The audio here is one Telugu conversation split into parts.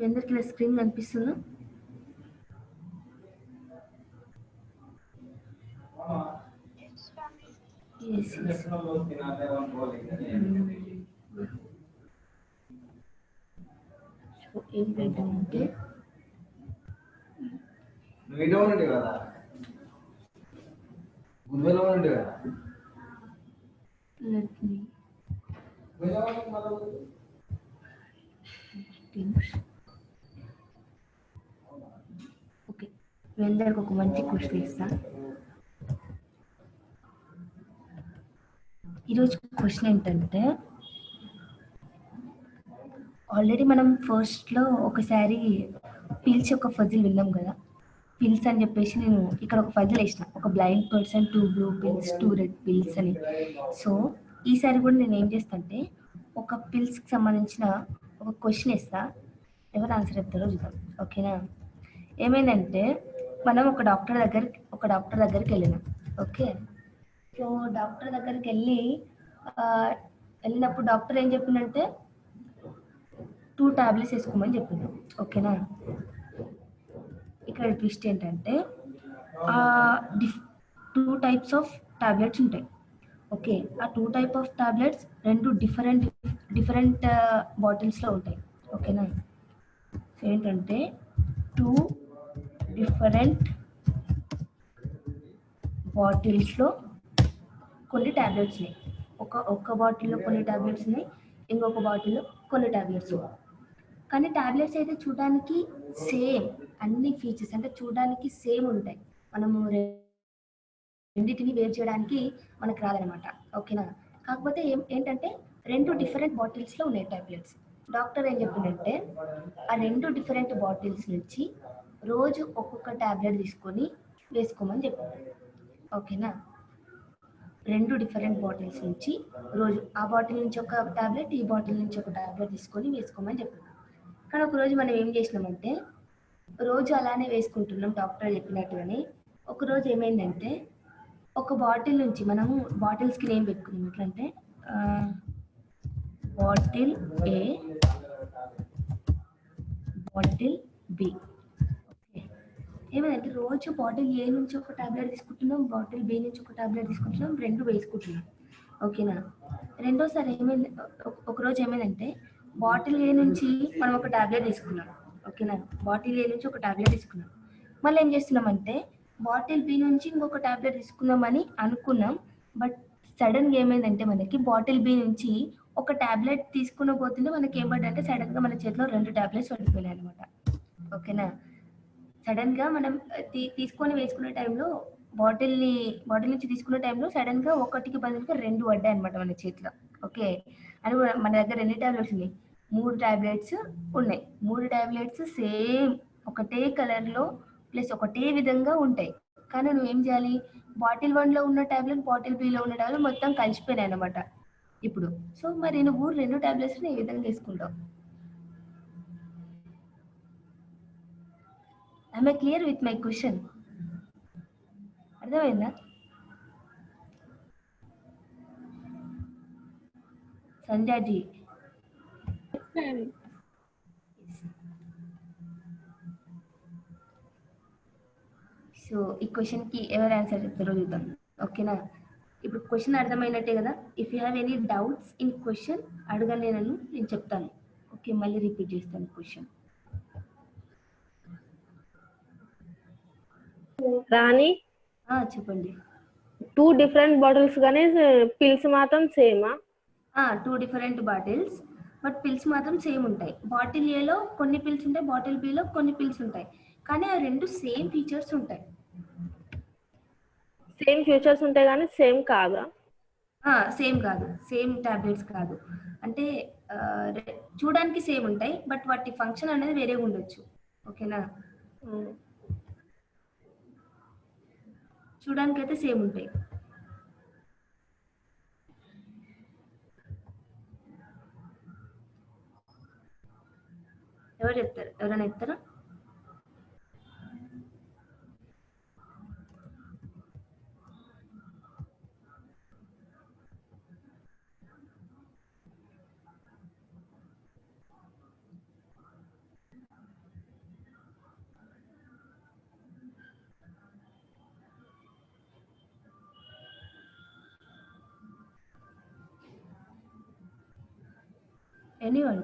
మీ అందరికి నా స్క్రీన్ కనిపిస్తుందా? Yes, yes. సో ఏంటంటే వీడియో ఉంది కదా, గుండెలో ఉంది కదా. let me ఓకే, మీ అందరికి ఒక మంచి క్వశ్చన్ ఇస్తా. ఈరోజు క్వశ్చన్ ఏంటంటే, ఆల్రెడీ మనం ఫస్ట్లో ఒకసారి పిల్స్ యొక్క ఫజిల్ విన్నాం కదా. పిల్స్ అని చెప్పేసి నేను ఇక్కడ ఒక ఫజిల్ వేసిన, ఒక blind person 2 blue pills 2 red pills అని. సో ఈసారి కూడా నేను ఏం చేస్తా అంటే, ఒక పిల్స్కి సంబంధించిన ఒక క్వశ్చన్ ఇస్తా, ఎవరు ఆన్సర్ చెప్తారో చూద్దాం. ఓకేనా? ఏమైందంటే, మనం ఒక డాక్టర్ దగ్గరికి వెళ్ళినాం. ఓకే, సో డాక్టర్ దగ్గరికి వెళ్ళినప్పుడు డాక్టర్ ఏం చెప్పిందంటే 2 టాబ్లెట్స్ వేసుకోమని చెప్పిండు. ఓకేనా? ఇక్కడ ట్విస్ట్ ఏంటంటే 2 టైప్స్ ఆఫ్ టాబ్లెట్స్ ఉంటాయి. ఓకే, ఆ 2 టైప్ ఆఫ్ టాబ్లెట్స్ 2 డిఫరెంట్ బాటిల్స్లో ఉంటాయి. ఓకేనా? ఏంటంటే 2 డిఫరెంట్ బాటిల్స్లో కొన్ని టాబ్లెట్స్ ఉన్నాయి. ఒక బాటిల్లో కొన్ని టాబ్లెట్స్ ఉన్నాయి, ఇంకొక బాటిల్లో కొన్ని టాబ్లెట్స్ ఉన్నాయి. కానీ టాబ్లెట్స్ అయితే చూడడానికి సేమ్, అన్ని ఫీచర్స్ అంటే చూడడానికి సేమ్ ఉంటాయి. మనము రెండింటిని వేరు చేయడానికి మనకు రాదనమాట. ఓకేనా? కాకపోతే ఏంటంటే 2 డిఫరెంట్ బాటిల్స్లో ఉన్నాయి టాబ్లెట్స్. డాక్టర్ ఏం చెప్పిందంటే ఆ 2 డిఫరెంట్ బాటిల్స్ నుంచి రోజు ఒక్కొక్క టాబ్లెట్ తీసుకొని వేసుకోమని చెప్పింది. ఓకేనా? 2 డిఫరెంట్ బాటిల్స్ నుంచి రోజు ఆ బాటిల్ నుంచి ఒక టాబ్లెట్, ఈ బాటిల్ నుంచి ఒక టాబ్లెట్ తీసుకొని వేసుకోమని చెప్పింది. కానీ ఒకరోజు మనం ఏం చేసినామంటే, రోజు అలానే వేసుకుంటున్నాం డాక్టర్ చెప్పినట్టుగానే. ఒకరోజు ఏమైందంటే, ఒక బాటిల్ నుంచి మనము బాటిల్స్కి నేమ్ పెట్టుకున్నాం. ఎట్లంటే బాటిల్ ఏ, బాటిల్ బి. ఓకే, ఏమైందంటే రోజు బాటిల్ ఏ నుంచి ఒక టాబ్లెట్ తీసుకుంటున్నాం, బాటిల్ బి నుంచి ఒక టాబ్లెట్ తీసుకుంటున్నాం, 2 వేసుకుంటున్నాం. ఓకేనా? రెండోసారి ఒకరోజు ఏమైందంటే, బాటిల్ ఏ నుంచి మనం ఒక టాబ్లెట్ తీసుకున్నాం. ఓకేనా? బాటిల్ ఏ నుంచి ఒక టాబ్లెట్ తీసుకున్నాం. మళ్ళీ ఏం చేస్తున్నామంటే, బాటిల్ బి నుంచి ఇంకొక టాబ్లెట్ తీసుకుందామని అనుకున్నాం. బట్ సడన్గా ఏమైందంటే, మనకి బాటిల్ బి నుంచి ఒక టాబ్లెట్ తీసుకున్న పోతుంటే మనకి ఏమంటే సడన్గా మన చేతిలో 2 టాబ్లెట్స్ పడిపోయినాయి అనమాట. ఓకేనా? సడన్గా మనం తీసుకొని వేసుకునే టైంలో బాటిల్ నుంచి తీసుకునే టైంలో సడన్గా ఒకటికి బదులుగా 2 పడ్డాయి అనమాట మన చేతిలో. ఓకే, అని మన దగ్గర ఎన్ని టాబ్లెట్స్ ఉన్నాయి? 3 టాబ్లెట్స్ ఉన్నాయి. 3 టాబ్లెట్స్ సేమ్ ఒకటే కలర్లో ప్లస్ ఒకటే విధంగా ఉంటాయి. కానీ నువ్వేం చేయాలి? బాటిల్ 1లో ఉన్న టాబ్లెట్, బాటిల్ బిలో ఉన్న టాబ్లెట్ మొత్తం కలిసిపోయినాయి అనమాట ఇప్పుడు. సో మరి నువ్వు 2 టాబ్లెట్స్ని ఏ విధంగా వేసుకుంటావు? Am I clear with my question? అర్థమైందా? సంధ్యాజీ. సో ఈ క్వశ్చన్కి ఎవరు ఆన్సర్ చెప్తారో చూద్దాం. ఓకేనా? ఇప్పుడు క్వశ్చన్ అర్థమైనట్టే కదా. If you have any doubts in question అడగండి, నేను చెప్తాను. ఓకే, మళ్ళీ రిపీట్ చేస్తాను క్వశ్చన్. రాణి, చెప్పండి. 2 డిఫరెంట్ బాటిల్స్ గానే పిల్స్ మాత్రం సేమా? 2 డిఫరెంట్ బాటిల్స్, బట్ పిల్స్ మాత్రం సేమ్ ఉంటాయి. బాటిల్ ఏలో కొన్ని పిల్స్ ఉంటాయి, బాటిల్ బిలో కొన్ని పిల్స్ ఉంటాయి. కానీ ఆ 2 సేమ్ ఫీచర్స్ ఉంటాయి. సేమ్ ఫీచర్స్ ఉంటాయి కానీ సేమ్ కాదా? సేమ్ కాదు, సేమ్ టాబ్లెట్స్ కాదు. అంటే చూడడానికి సేమ్ ఉంటాయి, బట్ వాటి ఫంక్షన్ అనేది వేరేగా ఉండొచ్చు. ఓకేనా? చూడడానికి అయితే సేమ్ ఉంటాయి. ఎవరు చెప్తారు? ఎవరైనా చెప్తారా? ఎనీవన్.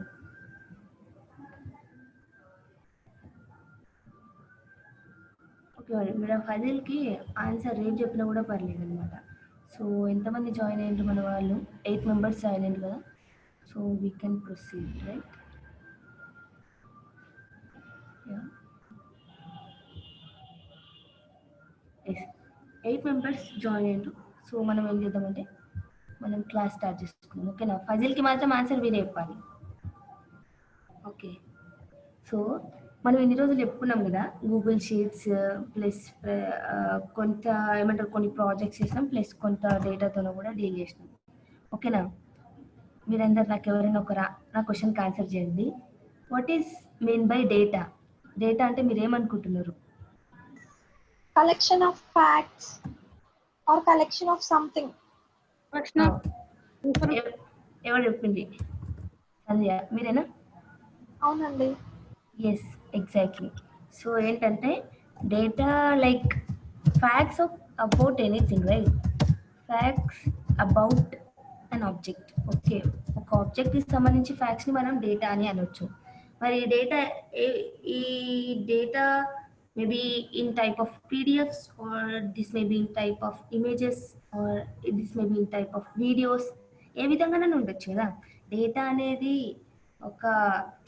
ఓకే మరి మీరు ఫజిల్కి ఆన్సర్ రేపు చెప్పినా కూడా పర్లేదు అనమాట. సో ఎంతమంది జాయిన్ అయ్యారు మన వాళ్ళు? 8 మెంబర్స్ జాయిన్ అయ్యారు కదా. So we can proceed right. Yes 8 members join అయ్యారు. సో మనం ఏం చేద్దామంటే మనం క్లాస్ స్టార్ట్ చేసుకున్నాం. ఓకేనా? ఫజిల్కి మాత్రం ఆన్సర్ మీరే చెప్పాలి. ఓకే. సో మనం ఇన్ని రోజులు చెప్పుకున్నాం కదా, గూగుల్ షీట్స్ ప్లస్ కొంత ఏమంటారు కొన్ని ప్రాజెక్ట్స్ చేసినాం, ప్లస్ కొంత డేటాతో కూడా డీల్ చేసినాం. ఓకేనా? మీరందరు నాకు ఎవరైనా నా క్వశ్చన్కి ఆన్సర్ చేయండి. What is mean by data? Data అంటే మీరు ఏమనుకుంటున్నారు? collection of facts or collection of something. ఎవరు చెప్పింది? సంధ్య మీరేనా? అవునండి. Yes exactly. సో ఏంటంటే data like facts about anything, right? Facts about an object. Okay, ఒక ఆబ్జెక్ట్కి సంబంధించి ఫ్యాక్ట్స్ని మనం డేటా అని అనొచ్చు. మరి డేటా ఈ data maybe in type of PDFs or this maybe in type of images or this maybe in type of videos, ఏ విధంగానే ఉండొచ్చు కదా. డేటా అనేది ఒక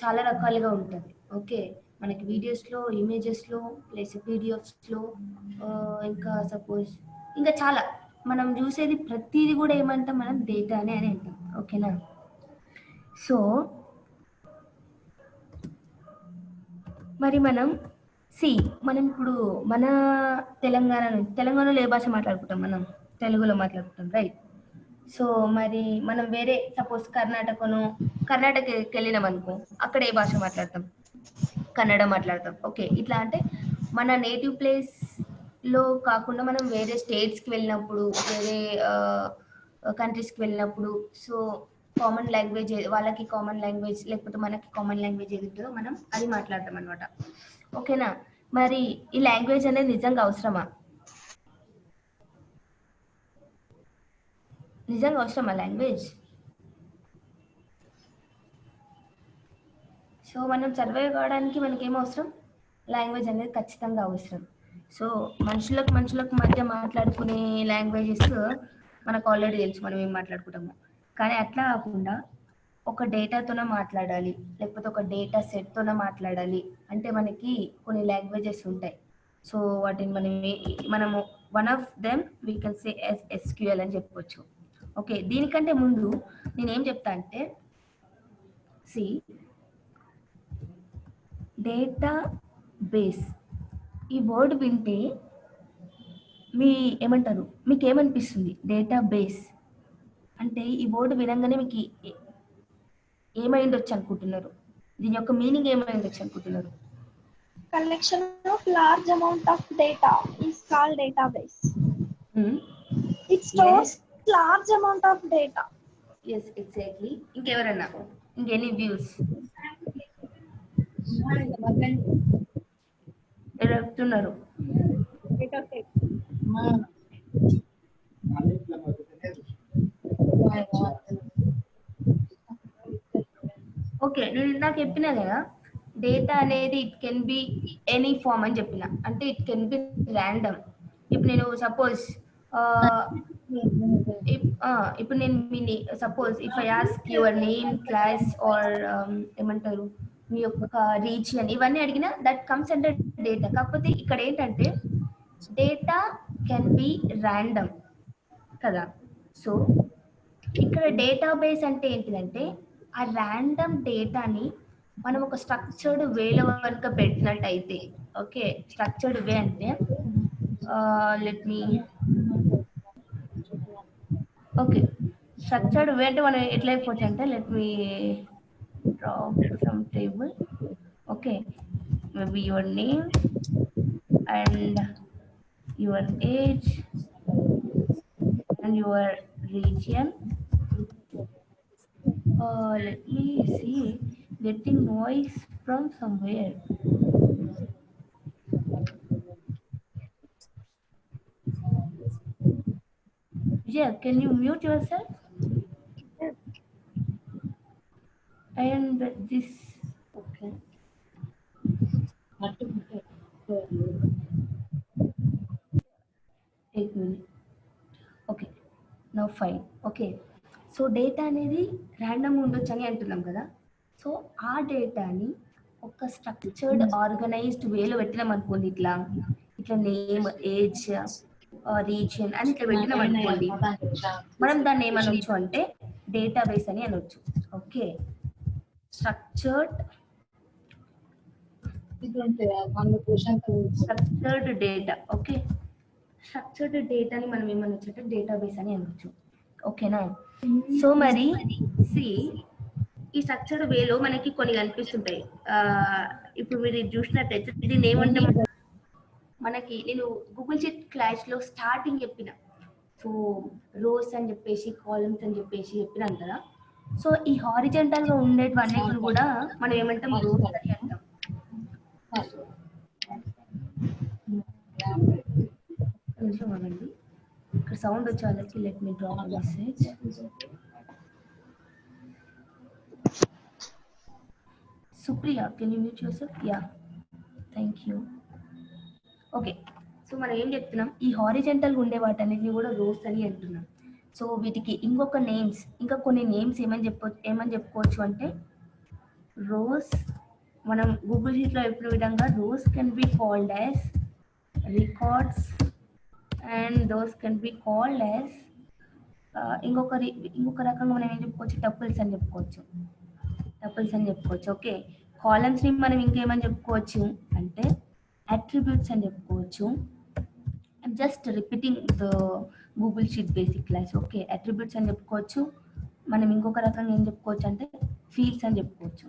చాలా రకాలుగా ఉంటుంది. ఓకే, మనకి వీడియోస్లో, ఇమేజెస్లో, ప్లస్ పీడిఎఫ్స్లో, ఇంకా సపోజ్ ఇంకా చాలా మనం చూసేది ప్రతిదీ కూడా ఏమంటాం మనం డేటా అని అంటాం. ఓకేనా? సో మరి మనం మనం ఇప్పుడు మన తెలంగాణలో ఏ భాష మాట్లాడుకుంటాం? మనం తెలుగులో మాట్లాడుకుంటాం, రైట్? సో మరి మనం వేరే సపోజ్ కర్ణాటకకి వెళ్ళినాం అనుకో, అక్కడ ఏ భాష మాట్లాడతాం? కన్నడ మాట్లాడతాం. ఓకే, ఇట్లా అంటే మన నేటివ్ ప్లేస్లో కాకుండా మనం వేరే స్టేట్స్కి వెళ్ళినప్పుడు, వేరే కంట్రీస్కి వెళ్ళినప్పుడు, సో కామన్ లాంగ్వేజ్, వాళ్ళకి కామన్ లాంగ్వేజ్ లేకపోతే మనకి కామన్ లాంగ్వేజ్ ఏది ఉంటుందో మనం అది మాట్లాడతాం అనమాట. ఓకేనా? మరి ఈ లాంగ్వేజ్ అనేది నిజంగా అవసరమా? నిజంగా అవసరమా లాంగ్వేజ్? సో మనం సర్వైవ్ కావడానికి మనకి ఏం అవసరం? లాంగ్వేజ్ అనేది ఖచ్చితంగా అవసరం. సో మనుషులకు మధ్య మాట్లాడుకునే లాంగ్వేజెస్ మనకు ఆల్రెడీ తెలుసు, మనం ఏం మాట్లాడుకుంటాము. కానీ అట్లా కాకుండా ఒక డేటాతోనే మాట్లాడాలి, లేకపోతే ఒక డేటా సెట్తోనే మాట్లాడాలి అంటే మనకి కొన్ని లాంగ్వేజెస్ ఉంటాయి. సో వాటిని మనము one of them we can say SQL అని చెప్పవచ్చు. ఓకే, దీనికంటే ముందు నేనేం చెప్తా అంటే డేటా బేస్ ఈ వర్డ్ వింటే మీకు ఏమనిపిస్తుంది? డేటా బేస్ అంటే ఈ వర్డ్ వినంగానే మీకు ఏమైండొచ్చు అనుకుంటున్నారు? దీని యొక్క మీనింగ్ ఏమైండొచ్చు అనుకుంటున్నారు? Collection of large amount of data is called database. It stores large amount of data. Yes, exactly. ఇంకెవరన్నా ఇంకెనీ వ్యూస్ చెప్తున్నారు? ఓకే, నేను ఇందాక చెప్పినా కదా, డేటా అనేది it can be any form అని చెప్పిన. అంటే ఇట్ కెన్ బి ర్యాండమ్. ఇప్పుడు నేను సపోజ్ ఇప్పుడు నేను suppose if I ask your name, class or ఏమంటారు మీ యొక్క రీజియన్, ఇవన్నీ అడిగినా దట్ కమ్స్ అండర్ డేటా. కాకపోతే ఇక్కడ ఏంటంటే డేటా కెన్ బి ర్యాండమ్ కదా. సో ఇక్కడ డేటాబేస్ అంటే ఏంటిదంటే ఆ ర్యాండమ్ డేటాని మనం ఒక స్ట్రక్చర్డ్ వేలో కనుక పెట్టినట్టయితే, ఓకే, స్ట్రక్చర్డ్ వే అంటే స్ట్రక్చర్డ్ వే అంటే మనం ఎట్లా అయిపోవచ్చు అంటే let me draw some table. Okay, maybe your name and your age and your region. Let me see, getting noise from somewhere. Yeah, can you mute yourself? and this. Okay. Eight minutes. Okay. Now fine. Okay. So data అనేది ర్యాండమ్గా ఉండొచ్చు అని అంటున్నాం కదా. సో ఆ డేటాని ఒక స్ట్రక్చర్డ్ ఆర్గనైజ్డ్ వేలో పెట్టినాం అనుకోండి, ఇట్లా నేమ్, ఏజ్, రీజియన్ అని ఇట్లా పెట్టినాం అనుకోండి, మనం దాన్ని ఏమనొచ్చు అంటే డేటాబేస్ అని అనొచ్చు. Okay, structured data. Okay, structured డేటాని మనం ఏమనొచ్చు అంటే డేటాబేస్ అని అనొచ్చు. ఓకేనా. సో మరి ఈ స్ట్రక్చర్డ్ వేలో మనకి కొన్ని కనిపిస్తుంటాయి. ఇప్పుడు మీరు చూసినట్టయితే దీన్ని ఏమంటే మనకి నేను గూగుల్ షీట్ క్లాస్ లో స్టార్టింగ్ చెప్పిన, సో రోస్ అని చెప్పేసి కాలమ్స్ అని చెప్పేసి చెప్పినాం కదా. సో ఈ హారిజంటల్ గా ఉండేటివన్నిటిని కూడా మనం ఏమంటాం, రోస్ అని అంటాం. నిమిషం అవ్వండి, ఇక్కడ సౌండ్ వచ్చే వాళ్ళకి let me drop message. Supriya, can you mute yourself? Yeah, thank you. Okay, so మనం ఏం చెప్తున్నాం, ఈ హారిజంటల్గా ఉండే వాటన్నిటిని కూడా రోస్ అని అంటున్నాం. సో వీటికి ఇంకొక నేమ్స్, ఇంకా కొన్ని నేమ్స్ ఏమని చెప్పుకోవచ్చు అంటే రోస్. మనం గూగుల్ షీట్లో చెప్పిన విధంగా rows can be called as records and those can be called as ఇంకొక రకంగా మనం ఏం చెప్పుకోవచ్చు, టపుల్స్ అని చెప్పుకోవచ్చు. ఓకే, కాలమ్స్ ని మనం ఇంకేమని చెప్పుకోవచ్చు అంటే అట్రిబ్యూట్స్ అని చెప్పుకోవచ్చు. I'm just repeating the Google sheet basic class. Okay, attributes అని చెప్పుకోవచ్చు. మనం ఇంకొక రకంగా ఏం చెప్పుకోవచ్చు అంటే ఫీల్డ్స్ అని చెప్పుకోవచ్చు.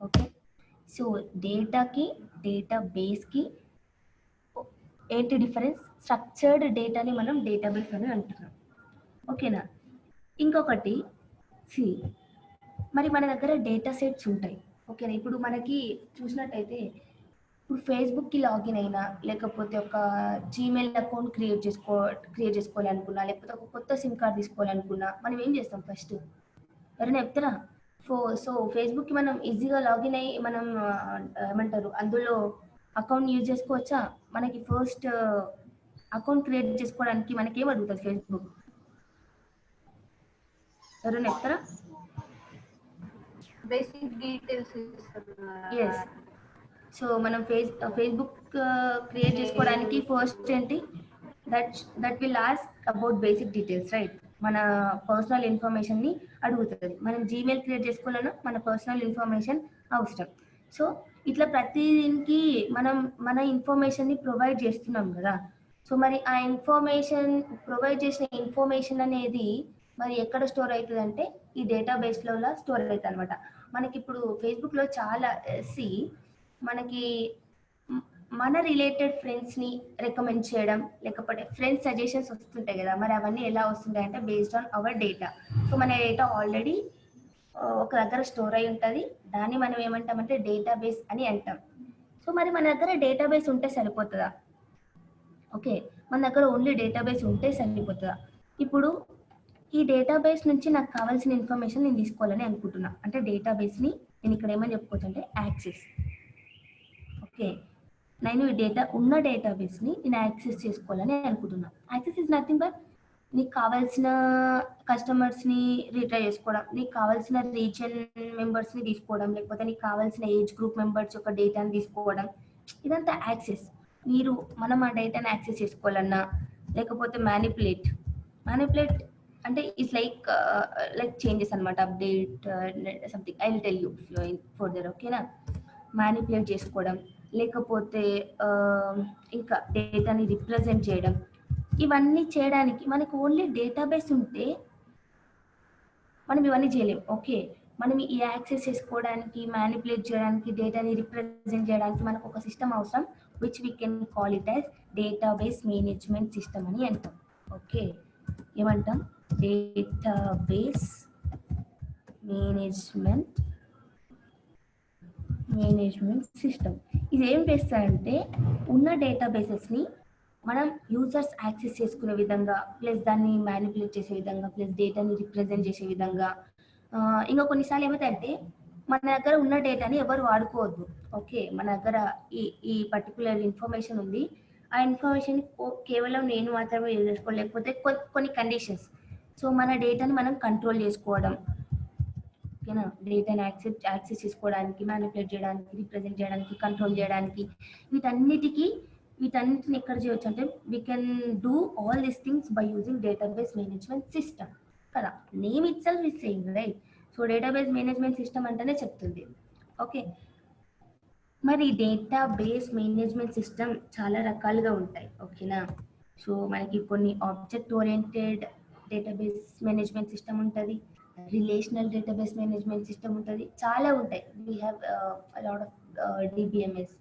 ఓకే, సో డేటాకి డేటాబేస్కి ఏంటి డిఫరెన్స్? స్ట్రక్చర్డ్ డేటాని మనం డేటాబేస్ అని అంటున్నాం. ఓకేనా. ఇంకొకటి మరి మన దగ్గర డేటా సెట్స్ ఉంటాయి. ఓకేనా, ఇప్పుడు మనకి చూసినట్టయితే ఇప్పుడు ఫేస్బుక్కి లాగిన్ అయినా, లేకపోతే ఒక జీమెయిల్ అకౌంట్ క్రియేట్ చేసుకోవాలనుకున్నా, లేకపోతే ఒక కొత్త సిమ్ కార్డ్ తీసుకోవాలనుకున్నా మనం ఏం చేస్తాం? ఫస్ట్ ఎవరైనా చెప్తారా? సో ఫేస్బుక్కి మనం ఈజీగా లాగిన్ అయ్యి మనం ఏమంటారు అందులో అకౌంట్ యూజ్ చేసుకోవచ్చా? మనకి ఫస్ట్ అకౌంట్ క్రియేట్ చేసుకోవడానికి మనకి ఏం అడుగుతుంది ఫేస్బుక్? ఎవరైనా చెప్తారా? Basic details. ఎస్. సో మనం ఫేస్బుక్ క్రియేట్ చేసుకోవడానికి ఫస్ట్ ఏంటి, that will ask about basic details, right? మన పర్సనల్ ఇన్ఫర్మేషన్ని అడుగుతుంది. మనం జీమెయిల్ క్రియేట్ చేసుకోవాలన్నా మన పర్సనల్ ఇన్ఫర్మేషన్ అవసరం. సో ఇట్లా ప్రతి దీనికి మనం మన ఇన్ఫర్మేషన్ని ప్రొవైడ్ చేస్తున్నాం కదా. సో మరి ఆ ప్రొవైడ్ చేసిన ఇన్ఫర్మేషన్ అనేది మరి ఎక్కడ స్టోర్ అవుతుంది అంటే ఈ డేటాబేస్లో స్టోర్ అవుతుంది అనమాట. మనకి ఇప్పుడు ఫేస్బుక్లో చాలా మనకి మన రిలేటెడ్ ఫ్రెండ్స్ని రికమెండ్ చేయడం, లేకపోతే ఫ్రెండ్స్ సజెషన్స్ వస్తుంటాయి కదా. మరి అవన్నీ ఎలా వస్తుంటాయి అంటే based on hour data. So మన డేటా ఆల్రెడీ ఒక దగ్గర స్టోర్ అయి ఉంటుంది. దాన్ని మనం ఏమంటామంటే డేటాబేస్ అని అంటాం. సో మరి మన దగ్గర డేటాబేస్ ఉంటే సరిపోతుందా? ఓకే, మన దగ్గర ఓన్లీ డేటాబేస్ ఉంటే సరిపోతుందా? ఇప్పుడు ఈ డేటాబేస్ నుంచి నాకు కావాల్సిన ఇన్ఫర్మేషన్ నేను తీసుకోవాలని అనుకుంటున్నా అంటే డేటాబేస్ని నేను ఇక్కడ ఏమని చెప్పుకోవచ్చు అంటే యాక్సెస్. ఓకే, నేను ఈ డేటాబేస్ని నేను యాక్సెస్ చేసుకోవాలని అనుకుంటున్నా. యాక్సెస్ ఇస్ నథింగ్ బట్ నీకు కావాల్సిన కస్టమర్స్ని రీట్రై చేసుకోవడం, నీకు కావాల్సిన రీజియన్ మెంబర్స్ని తీసుకోవడం, లేకపోతే నీకు కావాల్సిన ఏజ్ గ్రూప్ మెంబర్స్ యొక్క డేటాని తీసుకోవడం, ఇదంతా యాక్సెస్. మనం ఆ డేటాని యాక్సెస్ చేసుకోవాలన్నా, లేకపోతే మ్యానిపులేట్ అంటే ఇట్స్ లైక్ చేంజెస్ అనమాట, update something. I will tell you further. ఓకేనా, మ్యానిపులేట్ చేసుకోవడం, లేకపోతే ఇంకా డేటాని రిప్రజెంట్ చేయడం, ఇవన్నీ చేయడానికి మనకు ఓన్లీ డేటాబేస్ ఉంటే మనం ఇవన్నీ చేయలేము. ఓకే, మనం ఈ యాక్సెస్ చేసుకోవడానికి, మ్యానిపులేట్ చేయడానికి, డేటాని రిప్రజెంట్ చేయడానికి మనకు ఒక సిస్టమ్ అవసరం, which we can call it as database management system అని అంటాం. ఓకే, ఏమంటాం? Database management system. ఇది ఏం చేస్తారంటే ఉన్న డేటాబేసెస్ని మనం యూజర్స్ యాక్సెస్ చేసుకునే విధంగా, ప్లస్ దాన్ని మ్యానిపులేట్ చేసే విధంగా, ప్లస్ డేటాని రిప్రజెంట్ చేసే విధంగా, ఇంకా కొన్నిసార్లు ఏమవుతాయంటే మన దగ్గర ఉన్న డేటాని ఎవరు వాడుకోవద్దు. ఓకే, మన దగ్గర ఈ పర్టికులర్ ఇన్ఫర్మేషన్ ఉంది, ఆ ఇన్ఫర్మేషన్ కేవలం నేను మాత్రమే యూజ్ చేసుకోవాలి, లేకపోతే కొన్ని కండిషన్స్. సో మన డేటాని మనం కంట్రోల్ చేసుకోవడం, ఓకేనా, డేటాని యాక్సెస్ చేసుకోవడానికి, మ్యానిపులేట్ చేయడానికి, రిప్రజెంట్ చేయడానికి, కంట్రోల్ చేయడానికి, వీటన్నిటిని ఎక్కడ చేయొచ్చు అంటే we can do all these things by using database management system కదా. Name itself is saying right. So database management system అంటేనే చెప్తుంది. ఓకే, మరి డేటాబేస్ మేనేజ్మెంట్ సిస్టమ్ చాలా రకాలుగా ఉంటాయి. ఓకేనా, సో మనకి కొన్ని object oriented database management system ఉంటుంది, రిలేషనల్ డేటాబేస్ మేనేజ్మెంట్ సిస్టమ్ ఉంటుంది, చాలా ఉంటాయి. We have lot of DBMS.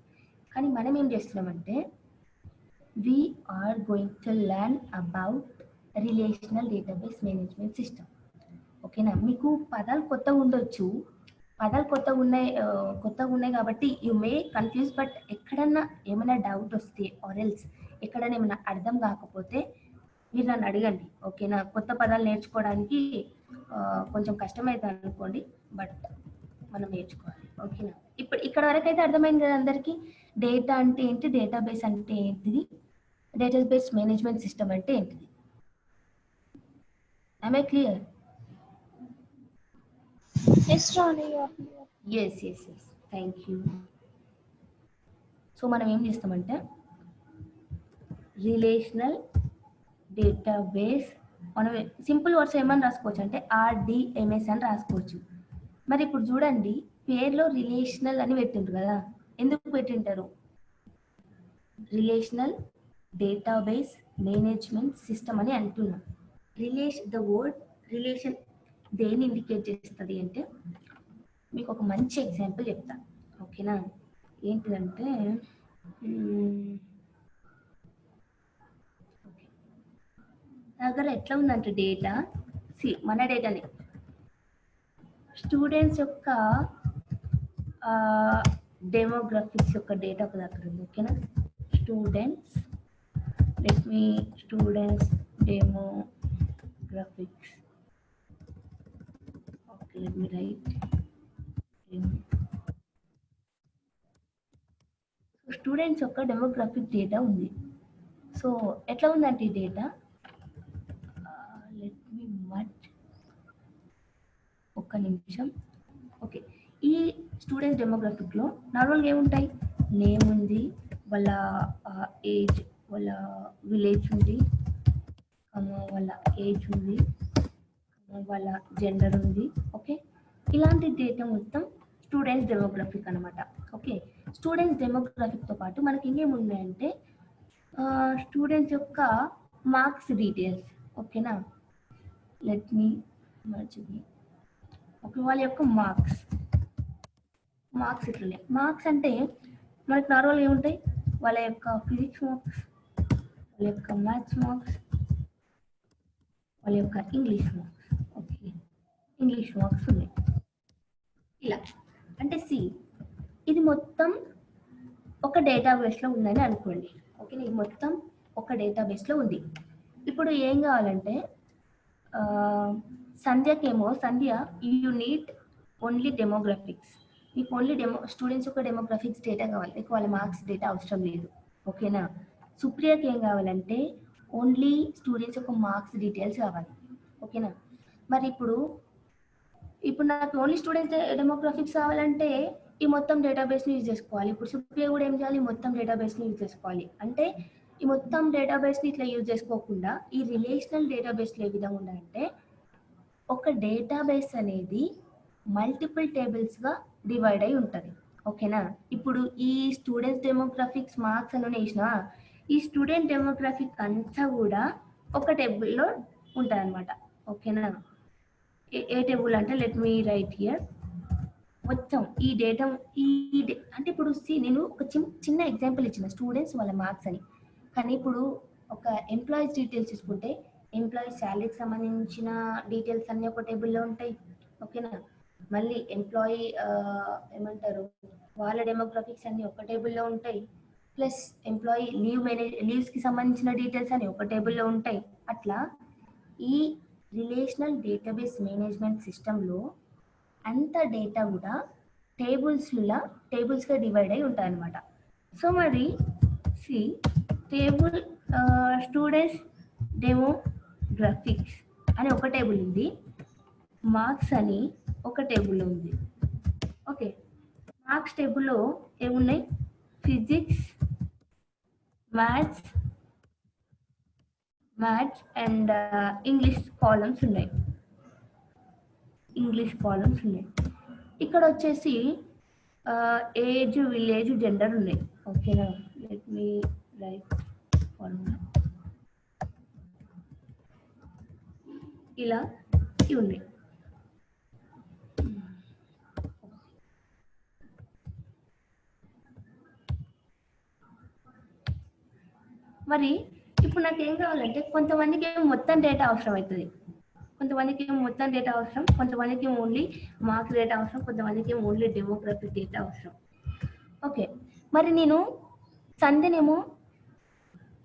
కానీ మనం ఏం చేస్తున్నామంటే we are going to learn about relational database management system. ఓకేనా, మీకు పదాలు కొత్తగా ఉండొచ్చు, పదాలు కొత్తగా ఉన్నాయి కాబట్టి యు మే కన్ఫ్యూజ్. బట్ ఎక్కడన్నా ఏమైనా డౌట్ వస్తే ఆర్ ఎల్స్ ఎక్కడన్నా ఏమైనా అర్థం కాకపోతే మీరు నన్ను అడగండి. ఓకేనా, కొత్త పదాలు నేర్చుకోవడానికి కొంచెం కష్టమైతే అనుకోండి, బట్ మనం నేర్చుకోవాలి. ఓకేనా, ఇప్పుడు ఇక్కడ వరకు అయితే అర్థమైంది కదా అందరికీ. డేటా అంటే ఏంటి, డేటాబేస్ అంటే ఏంటిది, డేటాబేస్ మేనేజ్మెంట్ సిస్టమ్ అంటే ఏంటిది. Am I clear? Yes, Ronnie, you are clear. Yes. Thank you. So మనం ఏం చేస్తామంటే రిలేషనల్ డేటాబేస్, మనం సింపుల్ వర్డ్స్ ఏమని రాసుకోవచ్చు అంటే RDMS అని రాసుకోవచ్చు. మరి ఇప్పుడు చూడండి, పేరులో రిలేషనల్ అని పెట్టింటారు కదా, ఎందుకు పెట్టింటారు? రిలేషనల్ డేటాబేస్ మేనేజ్మెంట్ సిస్టమ్ అని అంటున్నాం. ద వర్డ్ రిలేషన్ దేన్ని ఇండికేట్ చేస్తుంది అంటే, మీకు ఒక మంచి ఎగ్జాంపుల్ చెప్తా. ఓకేనా, ఏంటిదంటే దగ్గర ఎట్లా ఉందంటే డేటా, మన డేటాని స్టూడెంట్స్ యొక్క డెమోగ్రఫిక్స్ యొక్క డేటా ఒక దగ్గర ఉంది. ఓకేనా, students demographics. Okay, let me write. Students యొక్క డెమోగ్రఫిక్ డేటా ఉంది. సో ఎట్లా ఉందంటే ఈ డేటా, ఒక్క నిమిషం. ఓకే, ఈ స్టూడెంట్స్ డెమోగ్రఫిక్లో నార్మల్గా ఏముంటాయి, నేమ్ ఉంది, వాళ్ళ ఏజ్, వాళ్ళ విలేజ్ ఉంది, వాళ్ళ ఏజ్ ఉంది, వాళ్ళ జెండర్ ఉంది. ఓకే, ఇలాంటి డేటా మొత్తం స్టూడెంట్స్ డెమోగ్రఫిక్ అనమాట. ఓకే, స్టూడెంట్స్ డెమోగ్రఫిక్తో పాటు మనకి ఇంకేమి ఉన్నాయంటే స్టూడెంట్స్ యొక్క మార్క్స్ డీటెయిల్స్. ఓకేనా, లెట్ మీ మర్చిపోయి. ఓకే, వాళ్ళ యొక్క మార్క్స్ ఇట్లనే. మార్క్స్ అంటే మనకి నార్మల్గా ఏముంటాయి, వాళ్ళ యొక్క ఫిజిక్స్ మార్క్స్, వాళ్ళ యొక్క మ్యాథ్స్ మార్క్స్, వాళ్ళ యొక్క English marks. Okay, English marks ఉన్నాయి. ఇలా అంటే ఇది మొత్తం ఒక డేటాబేస్లో ఉందని అనుకోండి. ఓకే, ఇది మొత్తం ఒక డేటాబేస్లో ఉంది. ఇప్పుడు ఏం కావాలంటే సంధ్య యూ నీడ్ ఓన్లీ డెమోగ్రఫిక్స్. మీకు ఓన్లీ స్టూడెంట్స్ యొక్క డెమోగ్రఫిక్స్ డేటా కావాలి, మీకు వాళ్ళ మార్క్స్ డేటా అవసరం లేదు. ఓకేనా, సుప్రియకి ఏం కావాలంటే ఓన్లీ స్టూడెంట్స్ యొక్క మార్క్స్ డీటెయిల్స్ కావాలి. ఓకేనా, మరి ఇప్పుడు నాకు ఓన్లీ స్టూడెంట్స్ డెమోగ్రఫిక్స్ కావాలంటే ఈ మొత్తం డేటాబేస్ని యూజ్ చేసుకోవాలి. ఇప్పుడు సుప్రియ కూడా ఏం చేయాలి, మొత్తం డేటాబేస్ని యూజ్ చేసుకోవాలి. అంటే ఈ మొత్తం డేటాబేస్ని ఇట్లా యూజ్ చేసుకోకుండా ఈ రిలేషనల్ డేటాబేస్లో ఏ విధంగా ఉండాలంటే, ఒక డేటాబేస్ అనేది మల్టిపుల్ టేబుల్స్గా డివైడ్ అయి ఉంటుంది. ఓకేనా, ఇప్పుడు ఈ స్టూడెంట్స్ డెమోగ్రఫిక్స్ మార్క్స్ అని వేసిన ఈ స్టూడెంట్ డెమోగ్రఫిక్ అంతా కూడా ఒక టేబుల్లో ఉంటుంది అనమాట. ఓకేనా, ఏ టేబుల్ అంటే లెట్ మీ రైట్ హియర్. మొత్తం ఈ డేటా అంటే ఇప్పుడు నేను ఒక చిన్న ఎగ్జాంపుల్ ఇచ్చిన స్టూడెంట్స్ వాళ్ళ మార్క్స్ అని. కానీ ఇప్పుడు ఒక ఎంప్లాయీస్ డీటెయిల్స్ చూసుకుంటే ఎంప్లాయీస్ శాలరీకి సంబంధించిన డీటెయిల్స్ అన్నీ ఒక టేబుల్లో ఉంటాయి. ఓకేనా, మళ్ళీ ఎంప్లాయీ ఏమంటారు వాళ్ళ డెమోగ్రఫిక్స్ అన్నీ ఒక టేబుల్లో ఉంటాయి. ప్లస్ ఎంప్లాయీ లీవ్స్కి సంబంధించిన డీటెయిల్స్ అన్నీ ఒక టేబుల్లో ఉంటాయి. అట్లా ఈ రిలేషనల్ డేటాబేస్ మేనేజ్మెంట్ సిస్టంలో అంత డేటా కూడా టేబుల్స్గా డివైడ్ అయి ఉంటాయి అన్నమాట. సో మరి సి టేబుల్ స్టూడెంట్స్ డెమోగ్రాఫిక్స్ అని ఒక టేబుల్ ఉంది, మార్క్స్ అని ఒక టేబుల్ ఉంది. ఓకే, మార్క్స్ టేబుల్లో ఏమున్నాయి? Physics, maths and English columns ఉన్నాయి. ఇక్కడ వచ్చేసి ఏజ్, విలేజ్, జెండర్ ఉన్నాయి. ఓకేనా, లెట్ మీ రైట్ ఫార్ములా. ఇలా ఇవి ఉన్నాయి. మరి ఇప్పుడు నాకు ఏం కావాలంటే కొంతమందికి ఏమో మొత్తం డేటా అవసరం అవుతుంది, కొంతమందికి ఏమో మొత్తం డేటా అవసరం, కొంతమందికి ఏమో ఓన్లీ మార్క్స్ డేటా అవసరం, కొంతమందికి ఏమో ఓన్లీ డెమోగ్రఫిక్ డేటా అవసరం. ఓకే, మరి నేను సంధ్యనేమో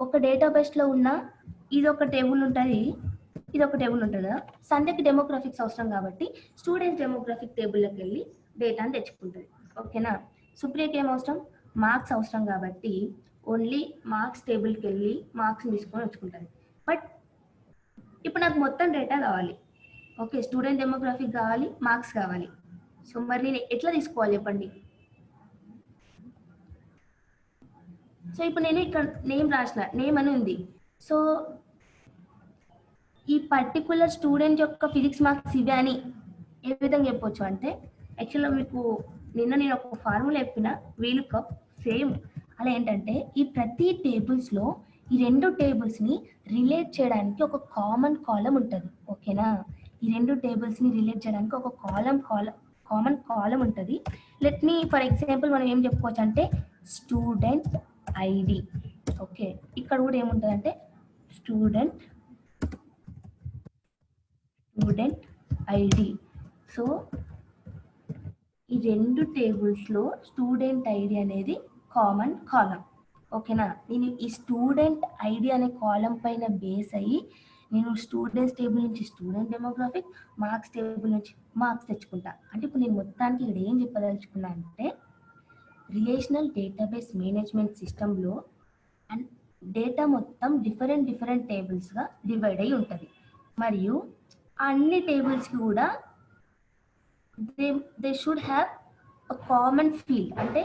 ఒక డేటాబేస్లో ఉన్న ఇది ఒక టేబుల్ ఉంటుంది, ఇది ఒక టేబుల్ ఉంటుంది కదా. సంధ్యకి డెమోగ్రఫిక్స్ అవసరం కాబట్టి స్టూడెంట్స్ డెమోగ్రఫిక్ టేబుల్లోకి వెళ్ళి డేటాని తెచ్చుకుంటుంది. ఓకేనా, సుప్రియకి ఏం అవసరం? మార్క్స్ అవసరం కాబట్టి ఓన్లీ మార్క్స్ టేబుల్కి వెళ్ళి మార్క్స్ తీసుకొని వచ్చుకుంటుంది. బట్ ఇప్పుడు నాకు మొత్తం డేటా కావాలి. ఓకే, స్టూడెంట్ డెమోగ్రఫిక్ కావాలి, మార్క్స్ కావాలి. సో మరి నేను ఎట్లా తీసుకోవాలి చెప్పండి? సో ఇప్పుడు నేను ఇక్కడ నేమ్ రాసిన, నేమ్ అని ఉంది. సో ఈ పర్టికులర్ స్టూడెంట్ యొక్క ఫిజిక్స్ మార్క్స్ ఇవే అని ఏ విధంగా చెప్పొచ్చు అంటే, యాక్చువల్గా మీకు నేను ఒక ఫార్ములా చెప్పిన వీలుకప్ సేమ్ అలా ఏంటంటే, ఈ ప్రతి టేబుల్స్లో ఈ రెండు టేబుల్స్ని రిలేట్ చేయడానికి ఒక కామన్ కాలం ఉంటుంది. ఓకేనా, ఈ రెండు టేబుల్స్ని రిలేట్ చేయడానికి ఒక కామన్ కాలం ఉంటుంది. లెట్ మీ ఫర్ ఎగ్జాంపుల్ మనం ఏం చెప్పుకోవచ్చు అంటే స్టూడెంట్ ఐడి. ఓకే, ఇక్కడ కూడా ఏముంటుంది అంటే స్టూడెంట్ ఐడి. సో ఈ రెండు టేబుల్స్లో స్టూడెంట్ ఐడి అనేది కామన్ కాలం. ఓకేనా, నేను ఈ స్టూడెంట్ ఐడి అనే కాలం పైన బేస్ అయ్యి నేను స్టూడెంట్స్ టేబుల్ నుంచి స్టూడెంట్ డెమోగ్రాఫిక్, మార్క్స్ టేబుల్ నుంచి మార్క్స్ తెచ్చుకుంటా. అంటే ఇప్పుడు నేను మొత్తానికి ఇక్కడ ఏం చెప్పదలుచుకున్నా అంటే, రిలేషనల్ డేటాబేస్ మేనేజ్మెంట్ సిస్టంలో అండ్ డేటా మొత్తం డిఫరెంట్ టేబుల్స్గా డివైడ్ అయి ఉంటుంది. మరియు అన్ని టేబుల్స్కి కూడా they should have a common field, అంటే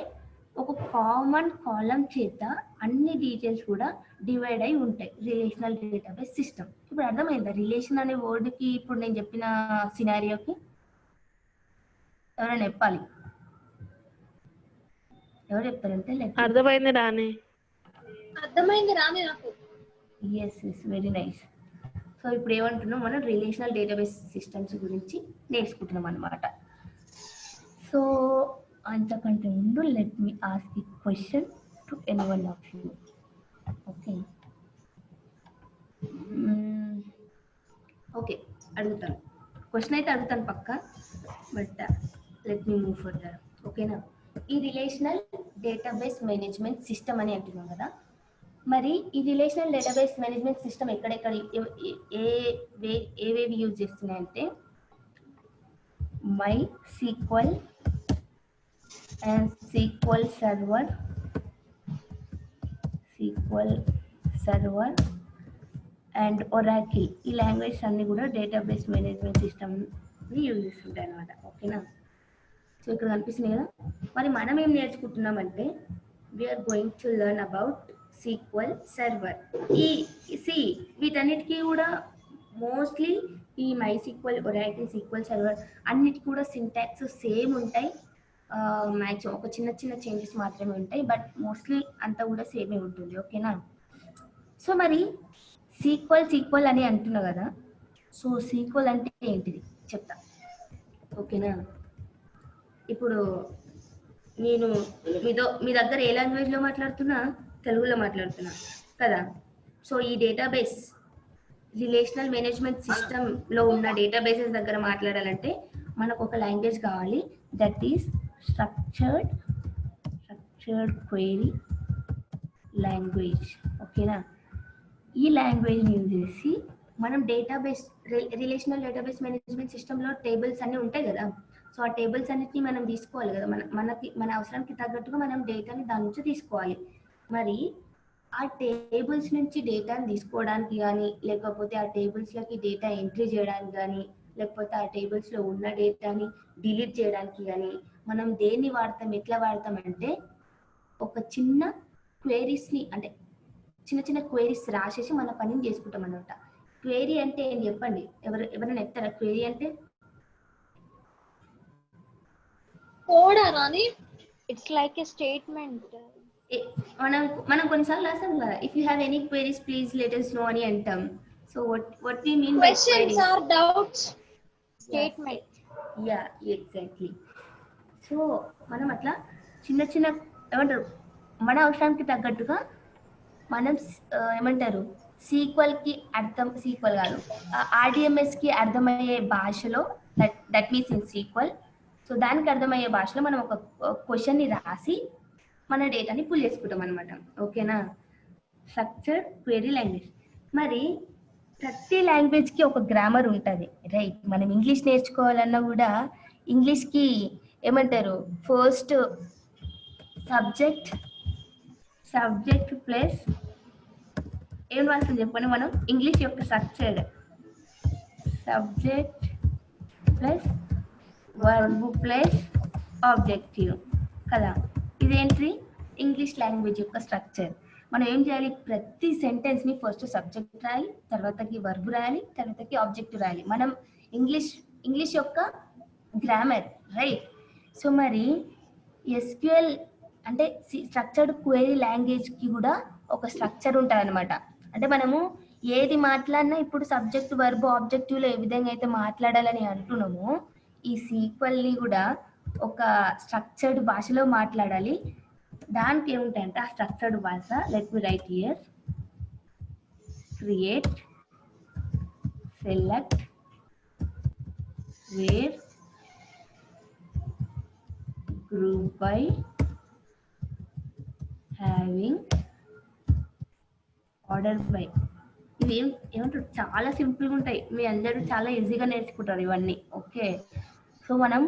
ఒక కామన్ కాలం చేత అన్ని డీటెయిల్స్ కూడా డివైడ్ అయి ఉంటాయి రిలేషనల్ డేటాబేస్ సిస్టమ్. ఇప్పుడు అర్థమైందా రిలేషన్ అనే వర్డ్కి ఇప్పుడు నేను చెప్పిన సినారియోకి? ఎవరైనా చెప్పాలి, ఎవరు చెప్తారంటే? అర్థమైంది రాని. అర్థమైంది రాని నాకు. Yes, very nice. సో ఇప్పుడు ఏమంటున్నాం, మనం రిలేషనల్ డేటాబేస్ సిస్టమ్స్ గురించి నేర్చుకుంటున్నాం అన్నమాట. సో అంతకంటే ముందు let me ask the question to anyone of you. Okay okay, అడుగుతాను, క్వశ్చన్ అయితే అడుగుతాను పక్కా. But let me move further. ఓకేనా, ఈ రిలేషనల్ డేటాబేస్ మేనేజ్మెంట్ సిస్టమ్ అని అంటున్నాం కదా. మరి ఈ రిలేషనల్ డేటాబేస్ మేనేజ్మెంట్ సిస్టమ్ ఎక్కడెక్కడ ఏవేవి యూజ్ చేస్తున్నాయంటే MySQL and SQL Server and Oracle. ఈ లాంగ్వేజ్ అన్ని కూడా డేటాబేస్ మేనేజ్మెంట్ సిస్టమ్ని యూజ్ చేస్తుంటాయి అన్నమాట. ఓకేనా, సో ఇక్కడ కనిపిస్తుంది కదా. మరి మనం ఏం నేర్చుకుంటున్నామంటే we are going to learn about sequel server. వీటన్నిటికీ కూడా మోస్ట్లీ ఈ my sequel, Oracle, sequel server అన్నిటికీ కూడా సింటాక్స్ సేమ్ ఉంటాయి. మ్యాక్సిమం ఒక చిన్న చేంజెస్ మాత్రమే ఉంటాయి, బట్ మోస్ట్లీ అంతా కూడా సేమే ఉంటుంది. ఓకేనా, సో మరి సీక్వల్ అని అంటున్నా కదా. సో సీక్వల్ అంటే ఏంటిది చెప్తా. ఓకేనా, ఇప్పుడు నేను మీ దగ్గర ఏ లాంగ్వేజ్లో మాట్లాడుతున్నా? తెలుగులో మాట్లాడుతున్నా కదా. సో ఈ డేటాబేస్ రిలేషనల్ మేనేజ్మెంట్ సిస్టంలో ఉన్న డేటాబేసెస్ దగ్గర మాట్లాడాలంటే మనకు ఒక లాంగ్వేజ్ కావాలి, that is structured query language. ఓకేనా, ఈ లాంగ్వేజ్ యూజ్ చేసి మనం డేటాబేస్ రిలేషనల్ డేటాబేస్ మేనేజ్మెంట్ సిస్టంలో టేబుల్స్ అన్ని ఉంటాయి కదా. సో ఆ టేబుల్స్ అన్నిటిని మనం తీసుకోవాలి కదా, మన అవసరానికి తగ్గట్టుగా మనం డేటాని దాని నుంచి తీసుకోవాలి. మరి ఆ టేబుల్స్ నుంచి డేటాని తీసుకోవడానికి కానీ, లేకపోతే ఆ టేబుల్స్లోకి డేటా ఎంట్రీ చేయడానికి కానీ, లేకపోతే ఆ టేబుల్స్లో ఉన్న డేటాని డిలీట్ చేయడానికి కానీ మనం దేన్ని వాడతాం, ఎట్లా వాడతాం అంటే ఒక చిన్న క్వేరీస్ని, అంటే చిన్న చిన్న క్వేరీస్ రాసేసి మన పనిని చేసుకుంటాం అనమాట. క్వేరీ అంటే ఏం చెప్పండి, ఎవరైనా ఎత్తారా క్వేరీ అంటే? కోడ్ రాని, ఇట్స్ లైక్ ఏ స్టేట్మెంట్. మనం కొన్నిసార్లు రాస్తాం కదా, if you have any queries please let us know అని అంటాం. So what we mean by questions or doubts statement. Yeah exactly. So మనం అట్లా చిన్న చిన్న ఏమంటారు మన అవసరానికి తగ్గట్టుగా మనం ఏమంటారు సీక్వెల్కి అర్థం, సీక్వెల్ కాదు ఆర్డిఎంఎస్కి అర్థమయ్యే భాషలో, that means in sequel. So దానికి అర్థమయ్యే భాషలో మనం ఒక క్వశ్చన్ని రాసి మన డేటాని పుల్ చేసుకుంటాం అనమాట. ఓకేనా? Structured query language. మరి ప్రతి లాంగ్వేజ్కి ఒక గ్రామర్ ఉంటుంది, రైట్? మనం ఇంగ్లీష్ నేర్చుకోవాలన్నా కూడా ఇంగ్లీష్కి ఏమంటారు, ఫస్ట్ సబ్జెక్ట్ ప్లస్ ఏం రాస్తుంది చెప్పండి, మనం ఇంగ్లీష్ యొక్క structured subject plus verb plus objective కదా. ఇదేంటి ఇంగ్లీష్ లాంగ్వేజ్ యొక్క స్ట్రక్చర్. మనం ఏం చేయాలి, ప్రతి సెంటెన్స్ని ఫస్ట్ సబ్జెక్ట్ రాయాలి, తర్వాతకి వర్బ్ రాయాలి, తర్వాతకి ఆబ్జెక్టివ్ రాయాలి. మనం ఇంగ్లీష్ యొక్క గ్రామర్, రైట్? సో మరి ఎస్క్యూఎల్ అంటే స్ట్రక్చర్డ్ క్వెరీ లాంగ్వేజ్కి కూడా ఒక స్ట్రక్చర్ ఉంటుంది అనమాట. అంటే మనము ఏది మాట్లాడినా ఇప్పుడు సబ్జెక్ట్ వర్బ్ ఆబ్జెక్టివ్లో ఏ విధంగా అయితే మాట్లాడాలని అంటున్నామో, ఈ సీక్వెల్ని కూడా ఒక స్ట్రక్చర్డ్ భాషలో మాట్లాడాలి. దానికి ఏముంటాయంటే ఆ స్ట్రక్చర్డ్ భాష, let me write here, create, select, where, group by, having, order by. ఇవి ఏమంటారు, చాలా సింపుల్గా ఉంటాయి, మీ అందరూ చాలా ఈజీగా నేర్చుకుంటారు ఇవన్నీ. ఓకే, సో మనం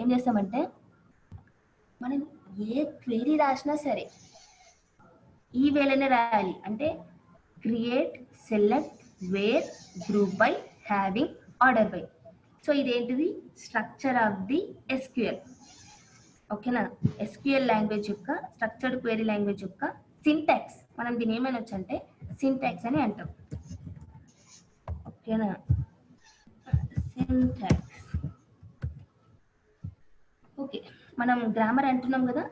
ఏం చేస్తామంటే మనం ఏ క్వెరీ రాసినా సరే ఈ వేళనే రాయాలి. అంటే create, select, where, group by, having, order by. So ఇదేంటిది, స్ట్రక్చర్ ఆఫ్ ది ఎస్క్యూఎల్. ఓకేనా? ఎస్క్యూఎల్ లాంగ్వేజ్ యొక్క స్ట్రక్చర్డ్ క్వెరీ లాంగ్వేజ్ యొక్క సింటాక్స్. మనం దీని ఏమనొచ్చు అంటే సింటాక్స్ అని అంటాం. ఓకేనా? సింటాక్స్. ఓకే, మనం గ్రామర్ అంటున్నాం కదా,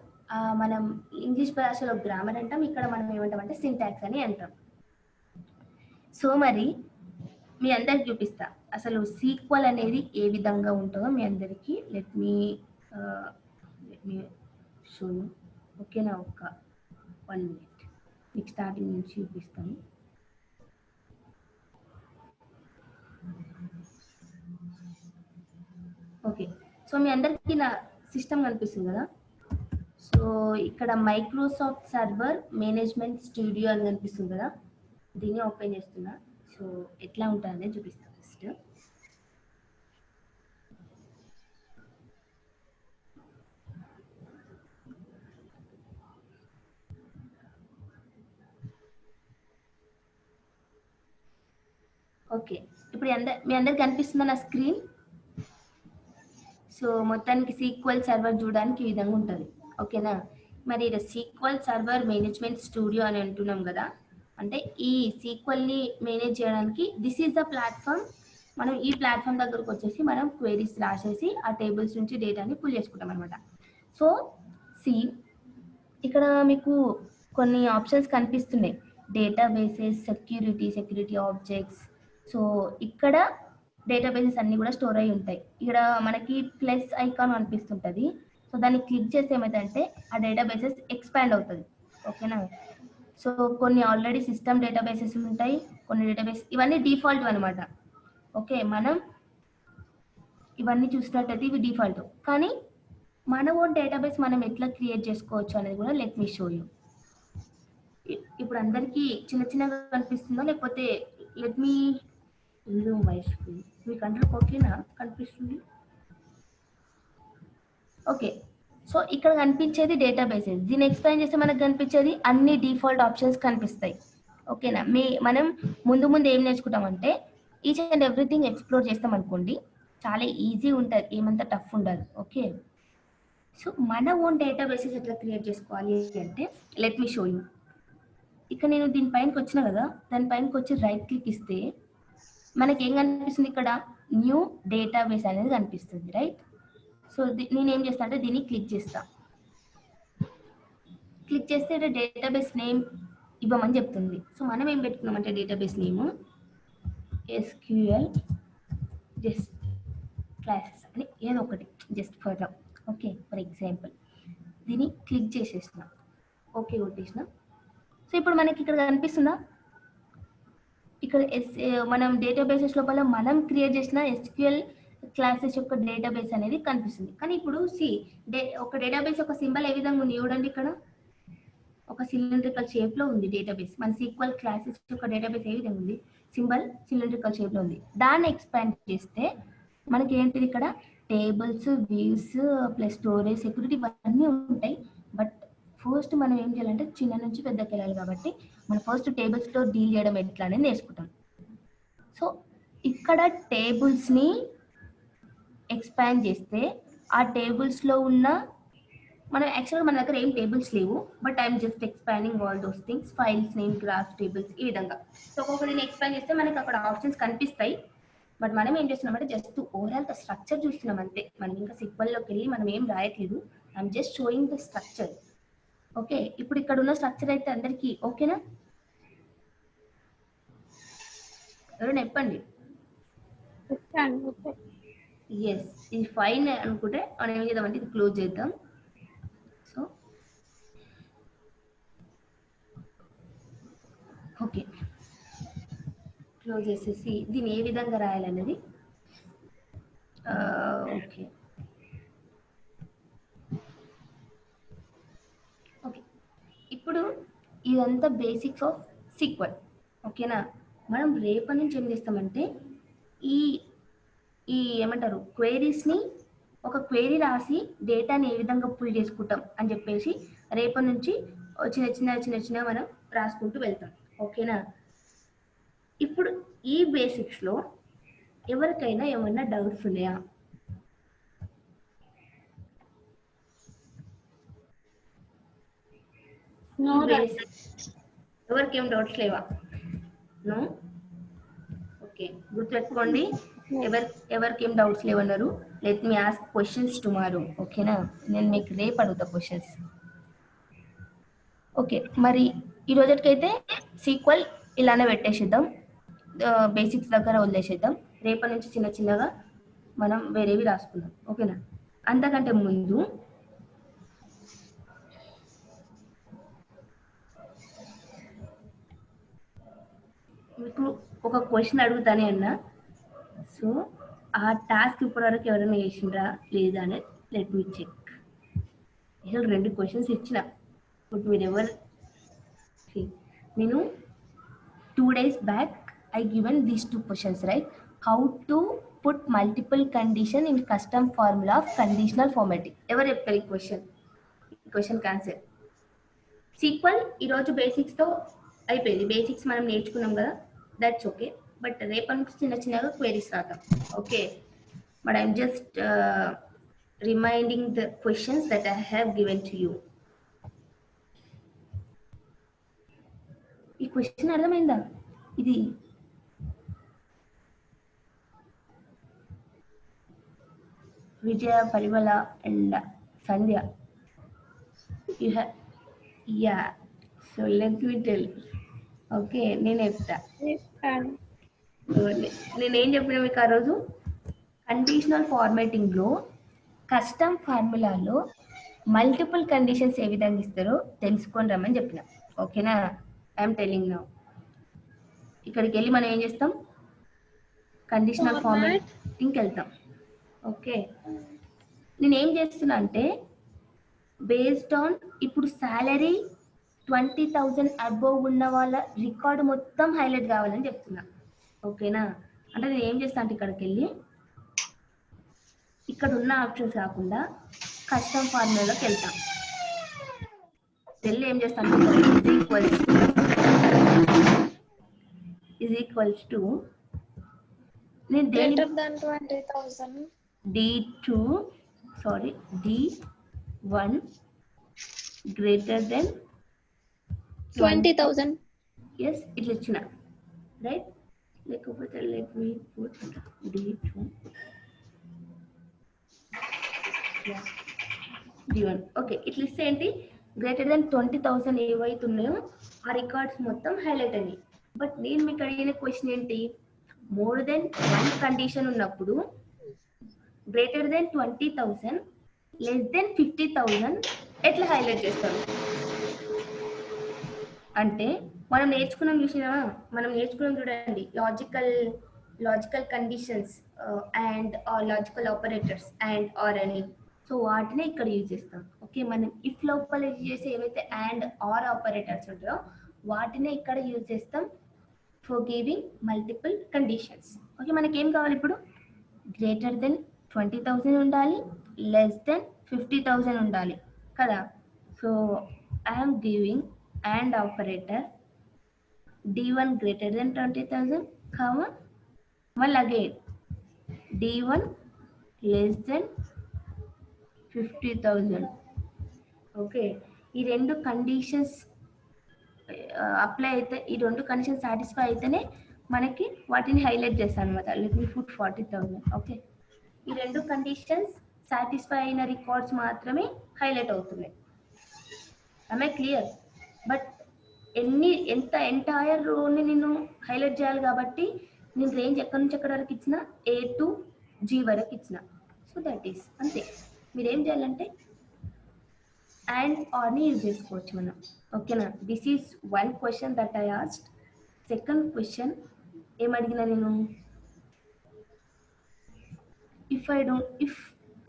మనం ఇంగ్లీష్ భాషలో గ్రామర్ అంటాం, ఇక్కడ మనం ఏమంటామంటే సింటాక్స్ అని అంటాం. సో మరి మీ అందరికి చూపిస్తా అసలు సీక్వెల్ అనేది ఏ విధంగా ఉంటుందో మీ అందరికీ. Let me show you. ఓకేనా? ఒక 1 minute మీకు స్టార్టింగ్ నుంచి చూపిస్తాను. ఓకే, సో మీ అందరికీ నా సిస్టమ్ కనిపిస్తుంది కదా. సో ఇక్కడ మైక్రోసాఫ్ట్ సర్వర్ మేనేజ్మెంట్ స్టూడియో అని కనిపిస్తుంది కదా, దీన్ని ఓపెన్ చేస్తున్నా. సో ఎట్లా ఉంటుందని చూపిస్తాను ఫస్ట్. ఓకే, ఇప్పుడు మీ అందరికి కనిపిస్తుందా నా స్క్రీన్? సో మొత్తానికి సీక్వెల్ సర్వర్ చూడడానికి ఈ విధంగా ఉంటుంది. ఓకేనా? మరి సీక్వెల్ సర్వర్ మేనేజ్మెంట్ స్టూడియో అని అంటున్నాం కదా, అంటే ఈ సీక్వెల్ని మేనేజ్ చేయడానికి దిస్ ఈజ్ ద ప్లాట్ఫామ్. మనం ఈ ప్లాట్ఫామ్ దగ్గరకు వచ్చేసి మనం క్వెరీస్ రాసేసి ఆ టేబుల్స్ నుంచి డేటాని పుల్ చేసుకుంటాం అనమాట. సో ఇక్కడ మీకు కొన్ని ఆప్షన్స్ కనిపిస్తున్నాయి, డేటాబేసెస్, సెక్యూరిటీ ఆబ్జెక్ట్స్. సో ఇక్కడ డేటాబేసెస్ అన్ని కూడా స్టోర్ అయి ఉంటాయి. ఇక్కడ మనకి ప్లస్ ఐకాన్ అనిపిస్తుంటుంది. సో దాన్ని క్లిక్ చేస్తే ఏమైందంటే ఆ డేటాబేసెస్ ఎక్స్పాండ్ అవుతుంది. ఓకేనా? సో కొన్ని ఆల్రెడీ సిస్టమ్ డేటాబేసెస్ ఉంటాయి, కొన్ని డేటాబేస్ ఇవన్నీ డిఫాల్ట్ అనమాట. ఓకే, మనం ఇవన్నీ చూసినట్టయితే ఇవి డిఫాల్ట్, కానీ మన ఓన్ డేటాబేస్ మనం ఎట్లా క్రియేట్ చేసుకోవచ్చు అనేది కూడా లెట్ మీ షో యూ. ఇప్పుడు అందరికీ చిన్న చిన్నగా కనిపిస్తుందో, లేకపోతే లెట్ మీ ఇందు వైష్ణవి మీకు అందరికి ఓకేనా కనిపిస్తుంది? ఓకే, సో ఇక్కడ కనిపించేది డేటాబేసెస్. దీన్ని ఎక్స్ప్లెయిన్ చేస్తే మనకు కనిపించేది అన్ని డిఫాల్ట్ ఆప్షన్స్ కనిపిస్తాయి. ఓకేనా, మనం ముందు ముందు ఏం నేర్చుకుంటామంటే ఈచ్ అండ్ ఎవ్రీథింగ్ ఎక్స్ప్లోర్ చేస్తాం అనుకోండి, చాలా ఈజీ ఉంటుంది, ఏమంత టఫ్ ఉండదు. ఓకే, సో మన ఓన్ డేటాబేసెస్ ఎట్లా క్రియేట్ చేసుకోవాలి అంటే లెట్ మీ షో యూ. ఇక్కడ నేను దీనిపైనకి వచ్చిన కదా, దానిపైనకి వచ్చి రైట్ క్లిక్ ఇస్తే మనకి ఏం కనిపిస్తుంది, ఇక్కడ న్యూ డేటాబేస్ అనేది కనిపిస్తుంది, రైట్? సో నేను ఏం చేస్తా అంటే దీన్ని క్లిక్ చేస్తా. క్లిక్ చేస్తే ఇక్కడ డేటాబేస్ నేమ్ ఇవ్వమని చెప్తుంది. సో మనం ఏం పెట్టుకున్నామంటే database name SQL just classes అని ఏదో ఒకటి just for the okay, for example దీన్ని క్లిక్ చేసేసిన, ఓకే కొట్టేసిన. సో ఇప్పుడు మనకి ఇక్కడ కనిపిస్తుందా, ఇక్కడ మనం డేటాబేసెస్ లోపల మనం క్రియేట్ చేసిన SQL క్లాసెస్ యొక్క డేటాబేస్ అనేది కనిపిస్తుంది. కానీ ఇప్పుడు ఒక డేటాబేస్ యొక్క సింబల్ ఏ విధంగా ఉంది చూడండి, ఇక్కడ ఒక సిలిండ్రికల్ షేప్ లో ఉంది డేటాబేస్. మన SQL క్లాసెస్ యొక్క డేటాబేస్ ఏ విధంగా ఉంది, సింబల్ సిలిండ్రికల్ షేప్ లో ఉంది. దాన్ని ఎక్స్పాండ్ చేస్తే మనకి ఏంటిది, ఇక్కడ tables, views plus storage, security ఇవన్నీ ఉంటాయి. బట్ ఫస్ట్ మనం ఏం చేయాలంటే చిన్న నుంచి పెద్దకి వెళ్ళాలి కాబట్టి మనం ఫస్ట్ టేబుల్స్తో డీల్ చేయడం ఎట్లా అనేది నేర్చుకుంటాం. సో ఇక్కడ టేబుల్స్ని ఎక్స్పాండ్ చేస్తే ఆ టేబుల్స్లో ఉన్న మనం యాక్చువల్గా మన దగ్గర ఏం టేబుల్స్ లేవు, but I'm just expanding all those things, files name, graphs, tables ఈ విధంగా. సో ఒక్కొక్కరిని ఎక్స్పాండ్ చేస్తే మనకి అక్కడ ఆప్షన్స్ కనిపిస్తాయి. బట్ మనం ఏం చేస్తున్నామంటే జస్ట్ ఓవరాల్ ద స్ట్రక్చర్ చూస్తున్నాం అంతే. మనం ఇంకా SQLలోకి వెళ్ళి మనం ఏం రాయట్లేదు, I'm just showing the structure. Okay, ఇప్పుడు ఇక్కడ ఉన్న స్ట్రక్చర్ అయితే అందరికి ఓకేనా? ఎవరైనా చెప్పండి. ఎస్, ఇది ఫైన్ అనుకుంటే మనం ఏం చేద్దామంటే ఇది క్లోజ్ చేద్దాం. సో ఓకే, క్లోజ్ చేసేసి దీన్ని ఏ విధంగా రాయాలన్నది ఓకే ఓకే. ఇప్పుడు ఇదంతా బేసిక్స్ ఆఫ్ SQL. ఓకేనా, మనం రేపటి నుంచి ఏం చేస్తామంటే ఈ ఏమంటారు క్వైరీస్ని ఒక క్వైరీ రాసి డేటాని ఏ విధంగా పుల్ చేసుకుంటాం అని చెప్పేసి రేపటి నుంచి చిన్న చిన్న మనం రాసుకుంటూ వెళ్తాం. ఓకేనా, ఇప్పుడు ఈ బేసిక్స్లో ఎవరికైనా ఏమన్నా డౌట్స్ ఉన్నాయా? ఎవరికి ఏం డౌట్స్ లేవా? నో, ఓకే, గుర్తుపెట్టుకోండి. ఎవరికి ఏం డౌట్స్ లేవన్నారు, let me ask questions tomorrow. ఓకేనా, నేను మీకు రేపు అడుగుతా క్వశ్చన్స్. ఓకే, మరి ఈ రోజుకైతే SQL ఇలానే పెట్టేసేద్దాం, బేసిక్స్ దగ్గర వదిలేసేద్దాం. రేపటి నుంచి చిన్నగా మనం వేరేవి రాసుకుందాం. ఓకేనా, అంతకంటే ముందు మీకు ఒక క్వశ్చన్ అడుగుతానే అన్నా. సో ఆ టాస్క్ ఇప్పటివరకు ఎవరైనా చేసిండ్రా లేదా అనేది లెట్ మీ చెక్. అసలు 2 క్వశ్చన్స్ ఇచ్చిన, బట్ మీరు ఎవరు, నేను 2 days back I given these 2 questions, right? How to put multiple condition in custom formula of conditional formatting. ఎవరు చెప్పారు ఈ క్వశ్చన్ ఆన్సర్? SQL ఈరోజు బేసిక్స్తో అయిపోయింది. బేసిక్స్ మనం నేర్చుకున్నాం కదా, దట్స్ ఓకే. బట్ రేపటి నుంచి చిన్నగా క్వైరీస్ రాద్దాం. Okay, but I'm just reminding the questions that I have given to you. ఈ క్వశ్చన్ అర్థమైందా? ఇది Vijaya, Parimala and Sandhya, you have, yeah, so let me tell. Okay, నేను చెప్తా. నేనేం చెప్పినా మీకు ఆ రోజు, కండిషనల్ ఫార్మాటింగ్లో కస్టమ్ ఫార్ములాలో మల్టిపుల్ కండిషన్స్ ఏ విధంగా ఇస్తారో తెలుసుకొని రమ్మని చెప్పిన. ఓకేనా, ఐఎమ్ టెల్లింగ్ నౌ. ఇక్కడికి వెళ్ళి మనం ఏం చేస్తాం, కండిషనల్ ఫార్మాటింగ్కి వెళ్తాం. ఓకే, నేనేం చేస్తున్నా అంటే బేస్డ్ ఆన్ ఇప్పుడు శాలరీ 20,000 అబోవ్ ఉన్న వాళ్ళ రికార్డు మొత్తం హైలైట్ కావాలని చెప్తున్నా. ఓకేనా, అంటే నేను ఏం చేస్తాను అంటే ఇక్కడికి వెళ్ళి ఇక్కడ ఉన్న ఆప్షన్స్ కాకుండా కస్టమ్ ఫార్ములాలోకి వెళ్తాం. వెళ్ళి ఏం చేస్తాను ఈజ్ ఈక్వల్స్ టు నేను దేని Greater than 20,000. D2 sorry D1 greater than 20,000. Yes ఇట్లా ఇచ్చిన రైట్. లేకపోతే let me put D2 D1 okay. ఇట్లా ఇస్తే ఏంటి గ్రేటర్ దెన్ 20,000 ఏవైతే ఉన్నాయో ఆ రికార్డ్స్ మొత్తం హైలైట్ అయ్యాయి. బట్ నేను మీకు అడిగిన క్వశ్చన్ ఏంటి, మోర్ దెన్ 1 కండిషన్ ఉన్నప్పుడు గ్రేటర్ దెన్ 20,000 లెస్ దెన్ 50,000 ఎట్లా హైలైట్ చేస్తారు అంటే మనం నేర్చుకున్నాం చూసినా, మనం నేర్చుకున్నాం చూడండి logical conditions and logical operators and or అని. సో వాటినే ఇక్కడ యూజ్ చేస్తాం. ఓకే, మనం ఇఫ్ లోపల యూజ్ చేసే ఏవైతే అండ్ ఆర్ ఆపరేటర్స్ ఉంటాయో వాటినే ఇక్కడ యూజ్ చేస్తాం for giving multiple conditions. Okay, మనకి ఏం కావాలి ఇప్పుడు, గ్రేటర్ దెన్ 20,000 ఉండాలి, లెస్ దెన్ 50,000 ఉండాలి కదా. So I'm giving and operator D1 greater than 20,000 comma well again D1 less than 50,000. Okay, ఈ రెండు కండిషన్స్ అప్లై అయితే, ఈ రెండు కండిషన్స్ సాటిస్ఫై అయితేనే మనకి వాటిని హైలైట్ చేస్తాను అనమాట. Let me put 40,000. ఓకే, ఈ రెండు కండిషన్స్ సాటిస్ఫై అయిన రికార్డ్స్ మాత్రమే హైలైట్ అవుతున్నాయి. I clear? బట్ ఎంత ఎంటైర్ రోని నేను హైలైట్ చేయాలి కాబట్టి నేను రేంజ్ ఎక్కడి నుంచి ఎక్కడి వరకు ఇచ్చిన, A to G వరకు ఇచ్చిన. సో దట్ ఈస్ అంతే. మీరు ఏం చేయాలంటే అండ్ ఆర్ని యూజ్ చేసుకోవచ్చు మనం. ఓకేనా, this is one question that I asked. Second question ఏమడిగినా నేను, if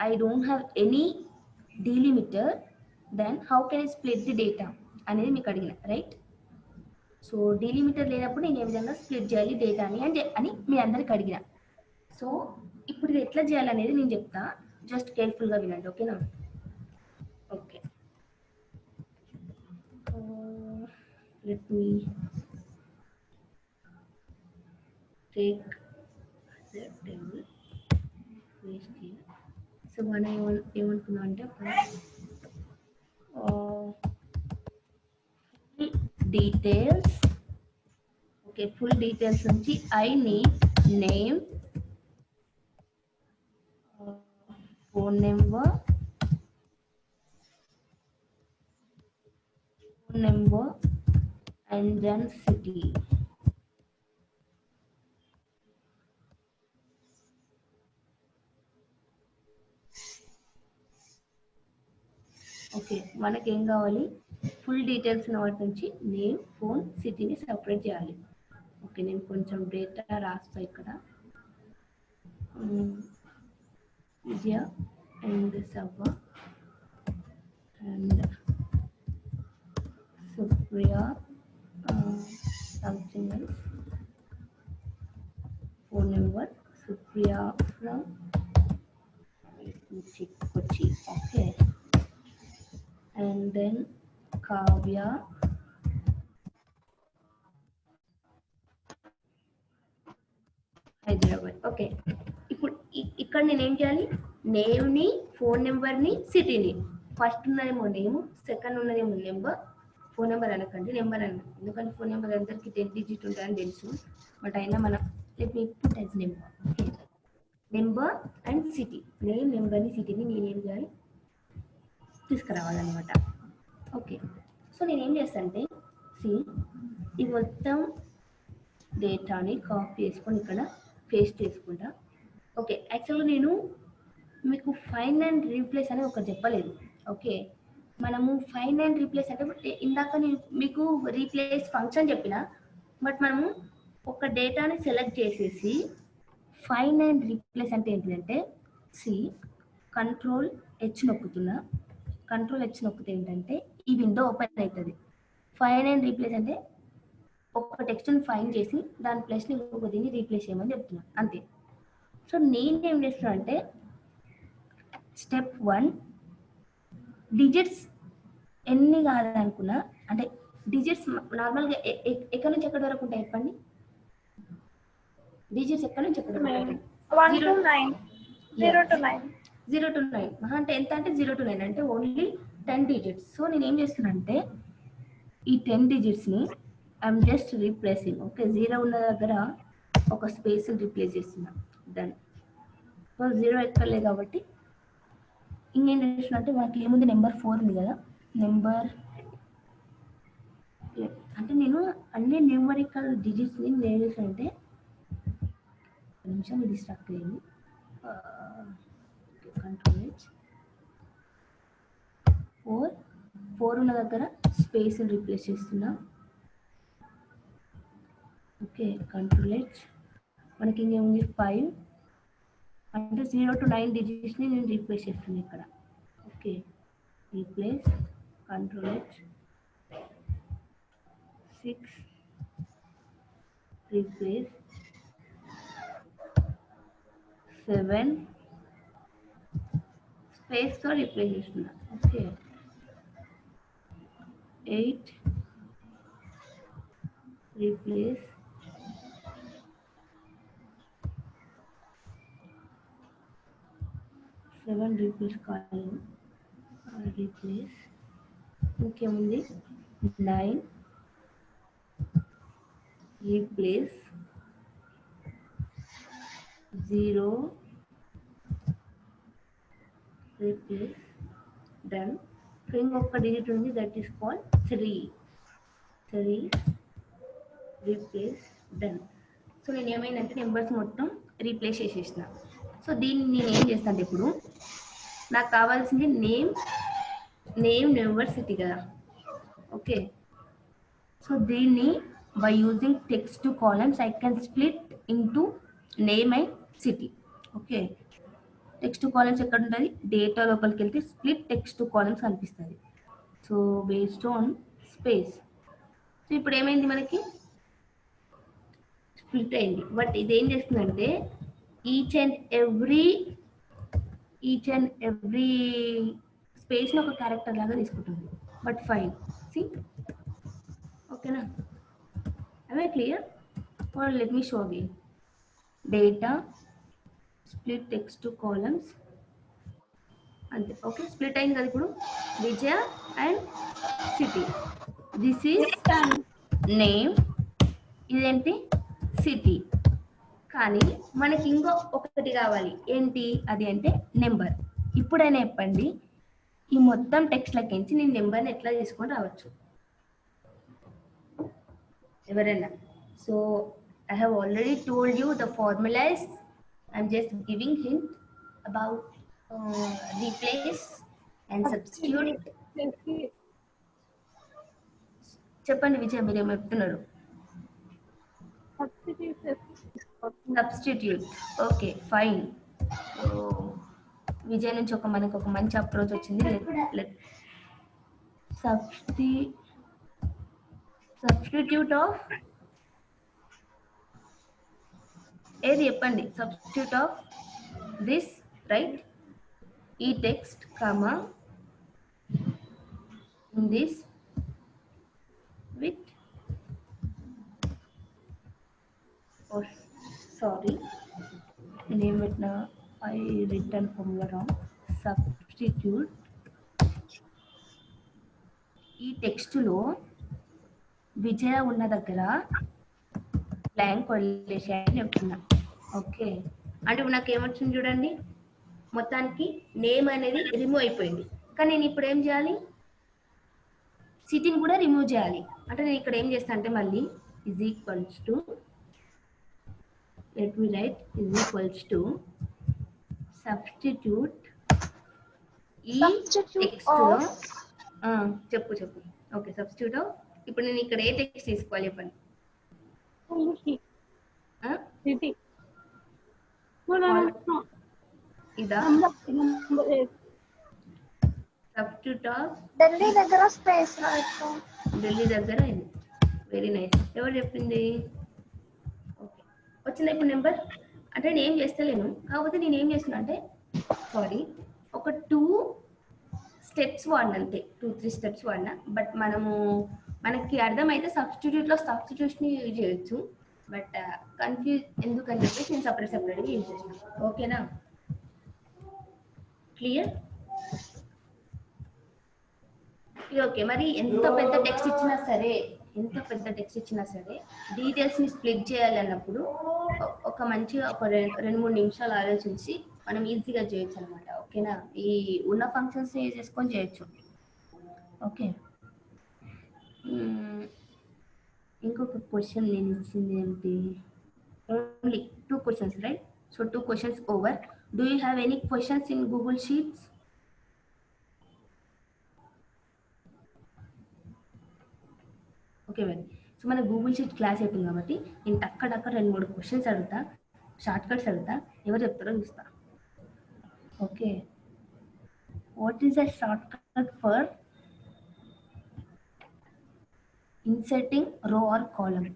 I don't have any delimiter then how can I split the data అనేది మీకు అడిగిన, రైట్. సో డీలిమిటర్ లేనప్పుడు నేను ఏ విధంగా స్ప్లిట్ చేయాలి డేటాని అని మీ అందరికి అడిగిన. సో ఇప్పుడు ఇది ఎట్లా చేయాలనేది నేను చెప్తా, జస్ట్ కేర్ఫుల్గా వినండి. ఓకేనా? Okay, let me take table paste here. So మనం ఏమనుకున్నాం అంటే డీటెయిల్స్. ఓకే, ఫుల్ డీటెయిల్స్ నుంచి I need name, phone number and then city. Okay, మనకి ఏం కావాలి, ఫుల్ డీటెయిల్స్ ఉన్న వాటి నుంచి నేమ్, ఫోన్, సిటీని సెపరేట్ చేయాలి. ఓకే, నేను కొంచెం డేటా రాస్తా ఇక్కడ. Vijaya and Savva and Supriya, something else, phone number Supriya from Kochi. Okay, and then Kavya, Hyderabad. Okay, ఇప్పుడు ఇక్కడ నేను ఏం చేయాలి, నేమ్ని, ఫోన్ నెంబర్ని, సిటీని. ఫస్ట్ ఉన్నదేమో నేమ్, సెకండ్ ఉన్నదేమో నెంబర్. ఫోన్ నెంబర్ అనకండి, నెంబర్ అనండి, ఎందుకంటే ఫోన్ నెంబర్ అందరికి 10 digit ఉంటాయని తెలుసు. బట్ అయినా మనం let me put as number. Okay, number and city, name, నెంబర్ని, సిటీని నేనేం చేయాలి, తీసుకురావాలన్నమాట. ఓకే, సో నేనేం చేస్తానంటే ఈ మొత్తం డేటాని కాపీ చేసుకొని ఇక్కడ పేస్ట్ చేసుకుంటా. ఓకే, యాక్చువల్గా నేను మీకు ఫైండ్ అండ్ రీప్లేస్ అని ఒకటి చెప్పలేదు. ఓకే, మనము ఫైండ్ అండ్ రీప్లేస్ అంటే ఇందాక నేను మీకు రీప్లేస్ ఫంక్షన్ చెప్పిన, బట్ మనము ఒక డేటాని సెలెక్ట్ చేసేసి ఫైండ్ అండ్ రీప్లేస్ అంటే ఏంటంటే కంట్రోల్ హెచ్ నొక్కుతున్నా. కంట్రోల్ హెచ్ నొక్కితే ఏంటంటే ఈ విండో ఓపెన్ అవుతుంది. ఫైండ్ అండ్ రీప్లేస్ అంటే ఒక టెక్స్ట్ని ఫైండ్ చేసి దాని ప్లేస్ని ఇంకొక దీన్ని రీప్లేస్ చేయమని చెప్తున్నాను అంతే. సో నేను ఏం చేస్తున్నా అంటే స్టెప్ 1 డిజిట్స్ ఎన్ని కాదనుకున్నా, అంటే డిజిట్స్ నార్మల్గా ఎక్కడి నుంచి ఎక్కడి వరకు ఉంటాయి చెప్పండి. డిజిట్స్ ఎక్కడి నుంచి ఎక్కడి వరకు ఉంటాయి? 1 to 9. 0 to 9. 0 to 9 అంటే ఎంత అంటే 0 to 9 అంటే ఓన్లీ 10 డిజిట్స్. సో నేను ఏం చేస్తున్నా అంటే ఈ 10 డిజిట్స్ని ఐఎమ్ జస్ట్ రీప్లేసింగ్. ఓకే, 0 ఉన్న దగ్గర ఒక స్పేస్ రీప్లేస్ చేస్తున్నా. డన్. సో 0 ఎక్కర్లేదు కాబట్టి ఇంకేం చేస్తున్నా అంటే మనకి ఏముంది, నెంబర్ 4 ఉంది కదా, నెంబర్ అంటే నేను అన్ని న్యూమరికల్ డిజిట్స్ని నేను చేసిన అంటే నిమిషం ఇది స్ట్రక్ అయ్యింది. కంట్రోల్ 4 ఉన్న దగ్గర స్పేస్ రీప్లేస్ చేస్తున్నా. Okay, control H. మనకి ఇంకేముంది 5 అంటే 0 to 9 డిజిట్స్ని నేను రీప్లేస్ చేస్తున్నాను ఇక్కడ. Okay, replace, control H. 6 replace, 7 స్పేస్తో రీప్లేస్ చేస్తున్నా. ఓకే, 8 రీప్లేస్, 7 రీప్లేస్ కాలేదు, రీప్లేస్. ఇంకేముంది 9 రీప్లేస్, 0 రీప్లేస్. డన్. ఇంకొక డిజిట్ ఉంది, that is called 3 replace. Done. So నేను ఏమైందంటే నెంబర్స్ మొత్తం రీప్లేస్ చేసేసిన. సో దీన్ని నేను ఏం చేస్తాను ఇప్పుడు, నాకు కావాల్సింది నేమ్ నెంబర్ సిటీ కదా. ఓకే, సో దీన్ని by using text to columns I can split into name and city. Okay, text to columns ఎక్కడ ఉంటుంది, డేటా లోపలికి వెళ్తే స్ప్లిట్ టెక్స్ట్ టు కాలమ్స్ కనిపిస్తుంది. So based on space. So ఇప్పుడు ఏమైంది, మనకి స్ప్లిట్ అయింది. బట్ ఇది ఏం చేస్తుందంటే ఈచ్ అండ్ ఎవ్రీ స్పేస్ని ఒక క్యారెక్టర్ లాగా తీసుకుంటుంది. బట్ ఫైన్, సి ఓకేనా? Am I clear? Or let me show again. Data, split text to columns. అంతే. ఓకే, స్ప్లిట్ అయింది కదా ఇప్పుడు. Vijaya and city. This is name, ఇదేంటి సిటీ. కానీ మనకి ఇంకో ఒకటి కావాలి, ఏంటి అది అంటే నెంబర్. ఇప్పుడైనా చెప్పండి, ఈ మొత్తం టెక్స్ట్ లెక్కించి నేను నెంబర్ని ఎట్లా తీసుకొని రావచ్చు ఎవరైనా? So I have already told you the formulas. I'm just giving hint about replace and substitute. చెప్పండి విజయ్, మీరు ఏమి చెప్తున్నారు? సబ్స్టిట్యూట్. Okay, fine. విజయ్ నుంచి మనకు ఒక మంచి అప్రోచ్ వచ్చింది. సబ్స్టిట్యూట్ ఆఫ్ ఏది చెప్పండి? Substitute of this, right? ఈ text comma this with, oh sorry, name it now, I written formula wrong. Substitute ఈ టెక్స్ట్ లో విజయ ఉన్న దగ్గర బ్లాంక్ వదిలేసి అని చెప్తున్నా. ఓకే, అంటే ఇప్పుడు నాకు ఏమొచ్చింది చూడండి, మొత్తానికి నేమ్ అనేది రిమూవ్ అయిపోయింది. కానీ నేను ఇప్పుడు ఏం చేయాలి, సిటీని కూడా రిమూవ్ చేయాలి. అంటే నేను ఇక్కడ ఏం చేస్తాను అంటే మళ్ళీ is equals to, let me right, is equals to substitute ఈ టెక్స్ట్ లో చెప్పు. Okay, substitute. ఇప్పుడు నేను ఇక్కడ ఏ టెక్స్ట్ తీసుకోవాలి చెప్పండి? ఇదా సబ్స్టిట్యూట్ ఆఫ్ ఢిల్లీ దగ్గర స్పేస్, ఢిల్లీ దగ్గర ఇది. Very nice. ఎవరు చెప్పింది? ఓకే, వచ్చిందా ఇప్పుడు నెంబర్? అంటే నేను ఏం చేస్తలేను, కాకపోతే నేను ఏం చేస్తున్నా అంటే సారీ ఒక 2 స్టెప్స్ వాడిన, అంతే 2-3 స్టెప్స్ వాడిన. బట్ మనకి అర్థమైతే సబ్స్టిట్యూషన్ యూజ్ చేయొచ్చు. బట్ కన్ఫ్యూజ్ ఎందుకని చెప్పేసి నేను సపరేట్గా యూజ్ చేసిన. ఓకేనా, క్లియర్? ఓకే, మరి ఎంత పెద్ద టెక్స్ట్ ఇచ్చినా సరే డీటెయిల్స్ ని స్ప్లిట్ చేయాలి అన్నప్పుడు ఒక మంచిగా ఒక 2-3 నిమిషాలు ఆలోచించి మనం ఈజీగా చేయొచ్చు అనమాట. ఓకేనా, ఈ ఉన్న ఫంక్షన్స్ యూజ్ చేసుకొని చేయొచ్చు. ఓకే, ఇంకొక క్వశ్చన్ నేను ఇచ్చింది ఏంటి? Only 2 questions, right? So 2 questions over. Do you have any questions in Google sheets? Okay well, so మన గూగుల్ షీట్ క్లాస్ అయిపోయింది కాబట్టి నేను టక్క 2-3 క్వశ్చన్స్ అడుగుతా, షార్ట్ కట్స్ అడుగుతా, ఎవరు చెప్తారో చూస్తా. Okay, what is the short cut for inserting రో are column?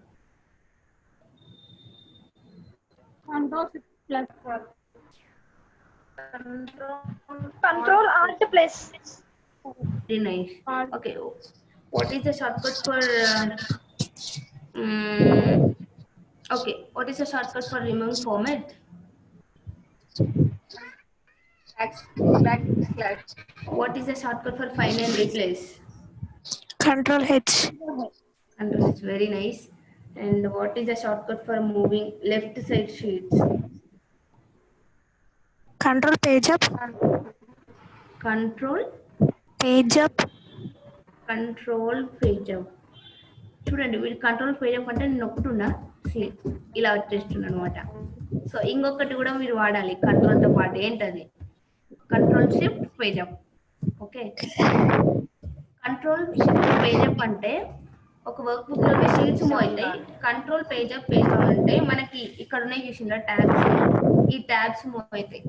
Control Alt plus. Very nice. Okay, what is the shortcut for okay, what is the shortcut for removing format? Backslash. What is the shortcut for find and replace? Control H. Control H, very nice. And what is the shortcut for moving left side sheets? Control page up. Control Page up. చూడండి, వీడు కంట్రోల్ పేజ్ అప్ అంటే నేను నొక్కుతున్నా, ఇలా వచ్చేస్తున్నా అనమాట. సో ఇంకొకటి కూడా మీరు వాడాలి కంట్రోల్తో పాటు, ఏంటది? Control shift page up. Okay, control shift page up అంటే ఒక వర్క్ బుక్ లో షీట్స్ మూవ్ అవుతాయి. కంట్రోల్ పేజ్ అప్ అంటే మనకి ఇక్కడ ఉన్నాయి చూసిందా ట్యాబ్స్, ఈ ట్యాబ్స్ మూవ్ అవుతాయి.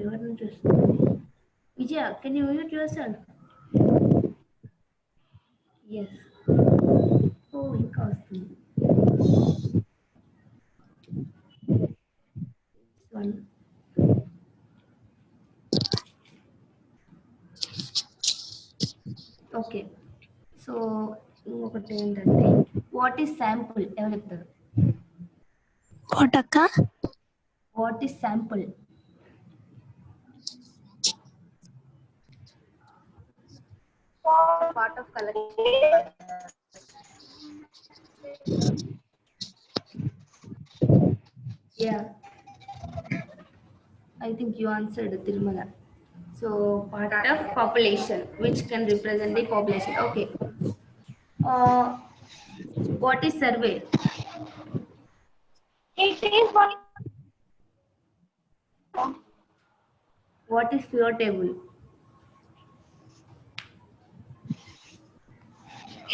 ఎవరిని చూస్తుంది? Vijaya, can you mute yourself? yes. ఓ, ఇంకా వస్తుంది. ఓకే, సో ఇంకొకటి ఏంటంటే వాట్ ఈస్ శాంపుల్? ఎవరు చెప్తారు? What akka? What is sample? Part of collection. Yeah, I think you answered, Tirumala. So part of population which can represent the population. Okay, what is survey? It is one. What is pivot table?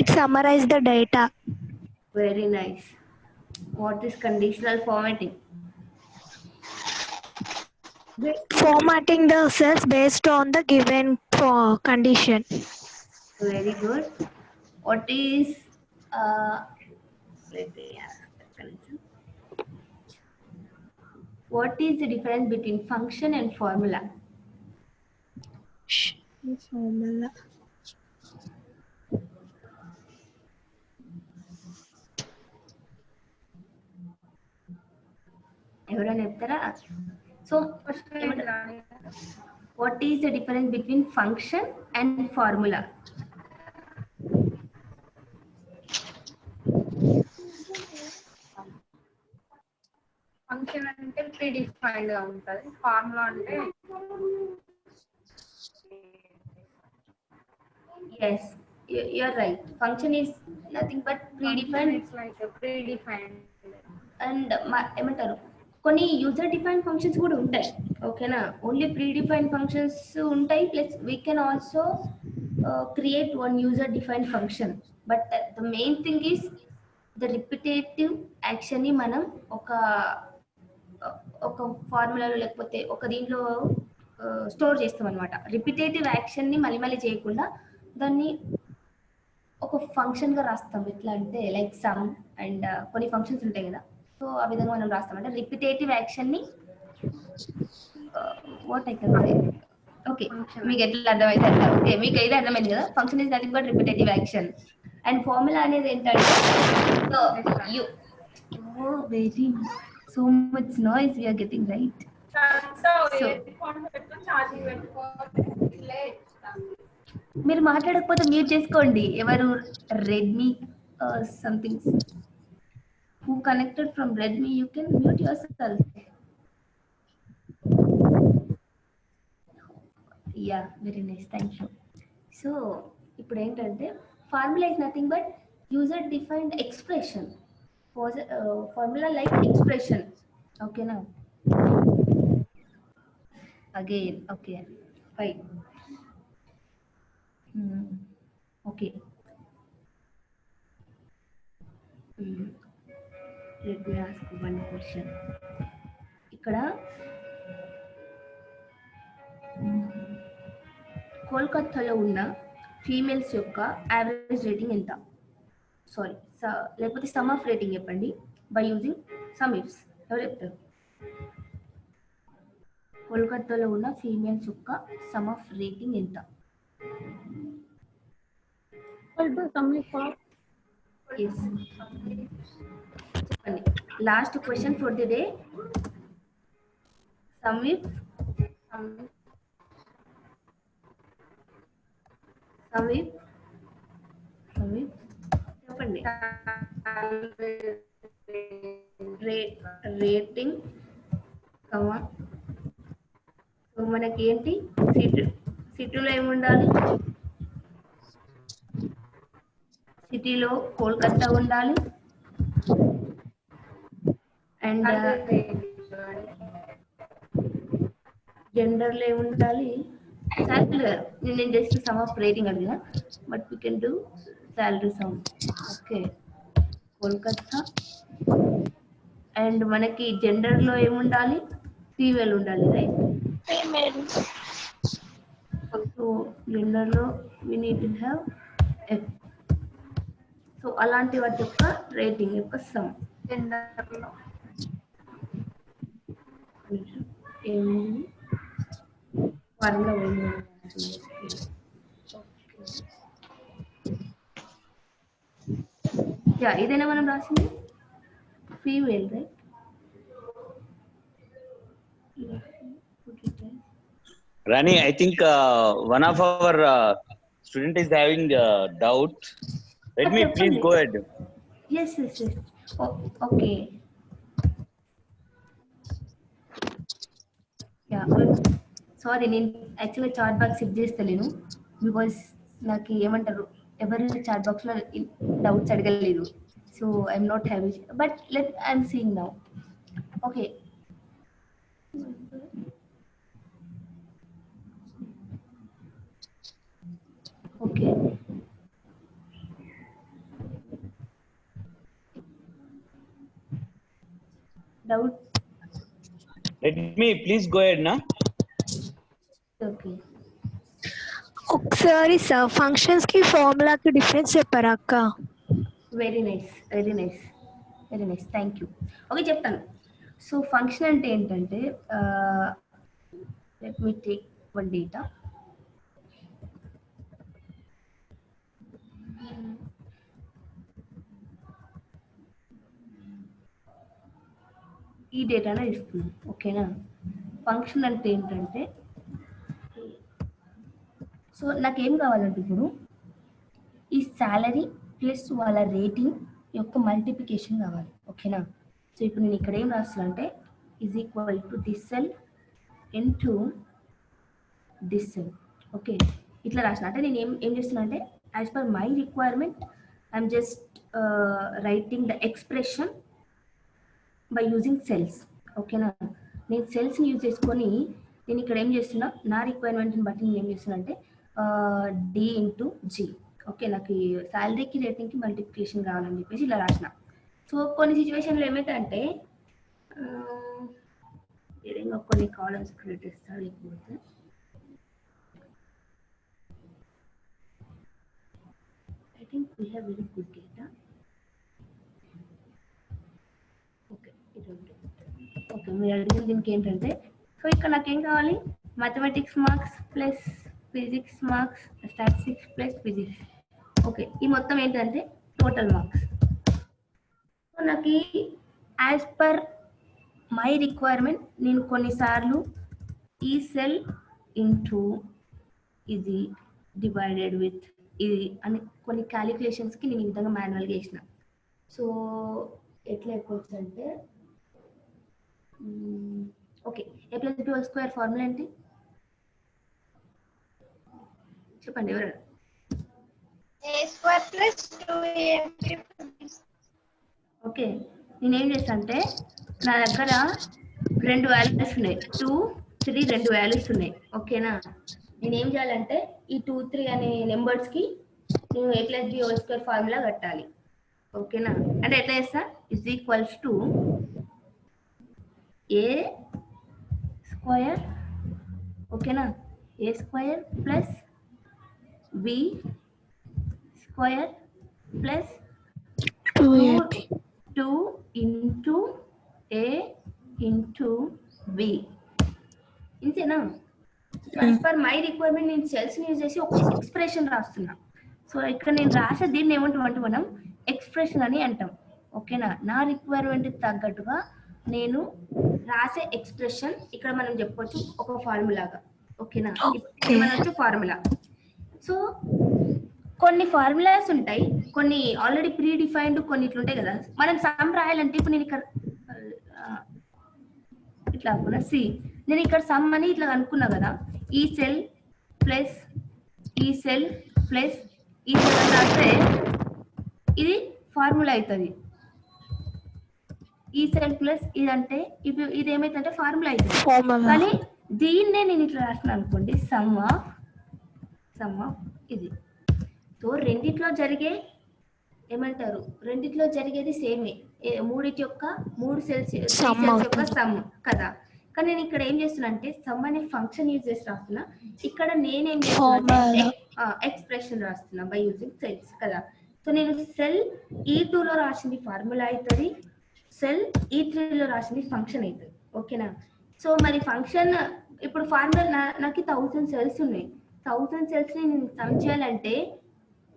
It summarizes the data. Very nice. What is conditional formatting? Formatting the cells based on the given condition. Very good. What is what is the difference between function and formula? Formula. ఎవరైనా చెప్తారా? So what is the difference between function and formula? Function అంటే ప్రీ డిఫైన్డ్ గా ఉంటుంది, ఫార్ములా అంటే yes, you're right. Function is nothing but predefined. It's like a predefined. And ఏమంటారు, కొన్ని యూజర్ డిఫైన్డ్ ఫంక్షన్స్ కూడా ఉంటాయి. ఓకేనా, ఓన్లీ ప్రీడిఫైన్డ్ ఫంక్షన్స్ ఉంటాయి, plus we can also create one user defined function. But the main thing is the repetitive యాక్షన్ని మనం ఒక ఫార్ములాలో లేకపోతే ఒక దీంట్లో స్టోర్ చేస్తాం అనమాట. రిపిటేటివ్ యాక్షన్ని మళ్ళీ చేయకుండా దాన్ని ఒక ఫంక్షన్ గా రాస్తాం. ఎట్లా అంటే లైక్ సమ్ అండ్ కొన్ని ఫంక్షన్స్ ఉంటాయి కదా, సో ఆ విధంగా మనం రాస్తాం. అంటే రిపిటేటివ్ యాక్షన్ ని what I can say, okay Function. మీకు ఎట్లా అర్థమైతే అట్లా. ఓకే మీకు అయితే అర్థమైంది కదా, function is nothing but repetitive action. And formula అనేది ఏంటంటే you very so much noise we are getting right. So, charging పెట్టుకోలే మీరు మాట్లాడకపోతే మ్యూట్ చేసుకోండి. ఎవరు Redmi something who connected from Redmi, you can mute yourself. Yeah, very nice, thank you. So ఇప్పుడు ఏంటంటే formula is nothing but user defined expression, formula like expression. ఓకేనా, again okay fine. Okay let me ask one question. ఇక్కడ కోల్కతాలో ఉన్న ఫీమేల్స్ యొక్క యావరేజ్ రేటింగ్ ఎంత? సారీ, లేకపోతే సమ్ ఆఫ్ రేటింగ్ చెప్పండి బై యూజింగ్ సమ్ ఇఫ్స్. ఎవరు చెప్తారు? కోల్కతాలో ఉన్న ఫీమేల్స్ యొక్క సమ్ ఆఫ్ రేటింగ్ ఎంత? Yes. చెప్పండి. Last question for the day. Some if చెప్పండి. రేటింగ్ కమా, సో మనకి ఏంటి సిటీలో ఏముండాలి? సిటీలో కోల్కతా ఉండాలి. అండ్ జెండర్లో ఏముండాలి? శాలరీ. నేను జస్ట్ సమ్ ఆఫ్ రేటింగ్ అడిగిన, but we can do salary sum. Okay, Kolkata. And మనకి జెండర్లో ఏముండాలి? ఫీమేల్ ఉండాలి, రైట్? ఫీమేల్. సో జెండర్లో we need to have F. సో అలాంటి వాటి యొక్క రేటింగ్ యొక్క సమ్ జెండర్లో ఏముంది? ఫార్ములా యా, ఇదేనా మనం రాసింది? Female, right? Rani, I think one of our student is having doubt. Let me Okay, please okay. go ahead. Yes. Okay. Yeah, sorry, నేను యాక్చువల్గా చాట్ బాక్స్ సెట్ చేస్తలేను బికాజ్ నాకు ఏమంటారు, ఎవరు చాట్ బాక్స్లో డౌట్స్ అడగలేదు. So I'm not heavy, but I'm seeing now. Okay, okay. Doubt? Let me please go ahead now. Okay. ఒకసారి ఫంక్షన్స్ కి ఫార్ములా కి డిఫరెన్స్ చెప్పారా అక్క? Very nice, thank you. Okay, చెప్తాను. సో ఫంక్షన్ అంటే ఏంటంటే, let me take one data. ఈ డేటాను ఇస్తున్నాం, ఓకేనా? ఫంక్షన్ అంటే ఏంటంటే, సో నాకేం కావాలంటే ఇప్పుడు ఈ శాలరీ ప్లస్ వాళ్ళ రేటింగ్ యొక్క మల్టిప్లికేషన్ కావాలి, ఓకేనా? సో ఇప్పుడు నేను ఇక్కడ ఏం రాస్తున్నా అంటే is equal to this cell into this cell. Okay, ఇట్లా రాసిన. అంటే నేను ఏం చేస్తున్నా అంటే as per my requirement I'm just writing the expression by using cells, ఓకేనా? నేను సెల్స్ని యూజ్ చేసుకొని నేను ఇక్కడ ఏం చేస్తున్నా, నా రిక్వైర్మెంట్ని బట్టి నేను ఏం చేస్తున్నా అంటే డి ఇంటూ జీ. ఓకే, నాకు శాలరీకి రేటింగ్కి మల్టిప్లికేషన్ కావాలని చెప్పేసి ఇలా రాసిన. సో కొన్ని సిచ్యువేషన్లో ఏమైతే ఏదైనా కొన్ని కాలమ్స్ క్రియేట్ చేస్తా, లేకపోతే think we have very good data. Okay ఇది ఓకే మీరు అడిగిన దీనికి ఏంటంటే సో ఇక్కడ నాకేం కావాలి mathematics marks plus physics marks statistics plus physics. Okay ఈ మొత్తం ఏంటంటే టోటల్ మార్క్స్. సో నాకు యాజ్ పర్ మై రిక్వైర్మెంట్ నేను కొన్నిసార్లు ఈ సెల్ ఇంటూ ఇది డివైడెడ్ విత్ ఇది అని కొన్ని క్యాలిక్యులేషన్స్కి నేను ఈ విధంగా మాన్యువల్గా వేసిన. సో ఎట్లా అయిపోవచ్చు అంటే okay a plus b whole square formula ఏంటి చెప్పండి ఎవరు? A square plus 2ab. Okay నేనేం చేస్తాను అంటే నా దగ్గర 2 వాల్యూస్ ఉన్నాయి 2, 3 2 వాల్యూస్ ఉన్నాయి. ఓకేనా నేనేం చేయాలంటే ఈ 2, 3 అనే నెంబర్స్కి నేను a plus b whole square formula కట్టాలి. ఓకేనా అంటే ఎట్లా చేస్తా is equals to a square ఓకేనా a square plus b square plus 2 into a into b ఇంతేనా. యాజ్ పర్ మై రిక్వైర్మెంట్ నేను సెల్స్ని యూజ్ చేసి ఒక ఎక్స్ప్రెషన్ రాస్తున్నా. సో ఇక్కడ నేను రాసే దీన్ని ఏమంటామంటే మనం ఎక్స్ప్రెషన్ అని అంటాం. ఓకేనా నా రిక్వైర్మెంట్కి తగ్గట్టుగా నేను రాసే ఎక్స్ప్రెషన్ ఇక్కడ మనం చెప్పొచ్చు ఒక ఫార్ములాగా. ఓకేనా మనం వచ్చే ఫార్ములా. సో కొన్ని ఫార్ములాస్ ఉంటాయి కొన్ని ఆల్రెడీ ప్రీ డిఫైన్డ్ కొన్ని ఇట్లా ఉంటాయి కదా. మనం సమ్ రాయాలంటే ఇప్పుడు నేను ఇక్కడ ఇట్లా అనుకున్నా సి నేను ఇక్కడ సమ్ అని ఇట్లా అనుకున్నా కదా ఈ సెల్ ప్లస్ ఈ సెల్ ప్లస్ ఈ సెల్ అని రాస్తే ఇది ఫార్ములా అవుతుంది. ఈ సెల్ ప్లస్ ఇదంటే ఇది ఏమైతుందంటే ఫార్ములా అవుతుంది. కానీ దీన్నే నేను ఇట్లా రాసిన అనుకోండి సమ్ ఆఫ్ ఇది. సో రెండిట్లో జరిగే ఏమంటారు రెండిట్లో జరిగేది సేమే మూడిటి యొక్క 3 సెల్స్ యొక్క సమ్ కదా. కానీ నేను ఇక్కడ ఏం చేస్తున్నా అంటే సమ్ అనే ఫంక్షన్ యూజ్ చేసి రాస్తున్నా. ఇక్కడ నేనేం చేస్తున్నా ఎక్స్ప్రెషన్ రాస్తున్నా బై యూజింగ్ సెల్స్ కదా. సో నేను సెల్ E2లో రాసింది ఫార్ములా అవుతుంది సెల్ E3లో రాసింది ఫంక్షన్ అవుతుంది. ఓకేనా సో మరి ఫంక్షన్ ఇప్పుడు ఫార్ములా నాకు 1000 సెల్స్ ఉన్నాయి. 1000 సెల్స్ ని నేను సమ్ చేయాలంటే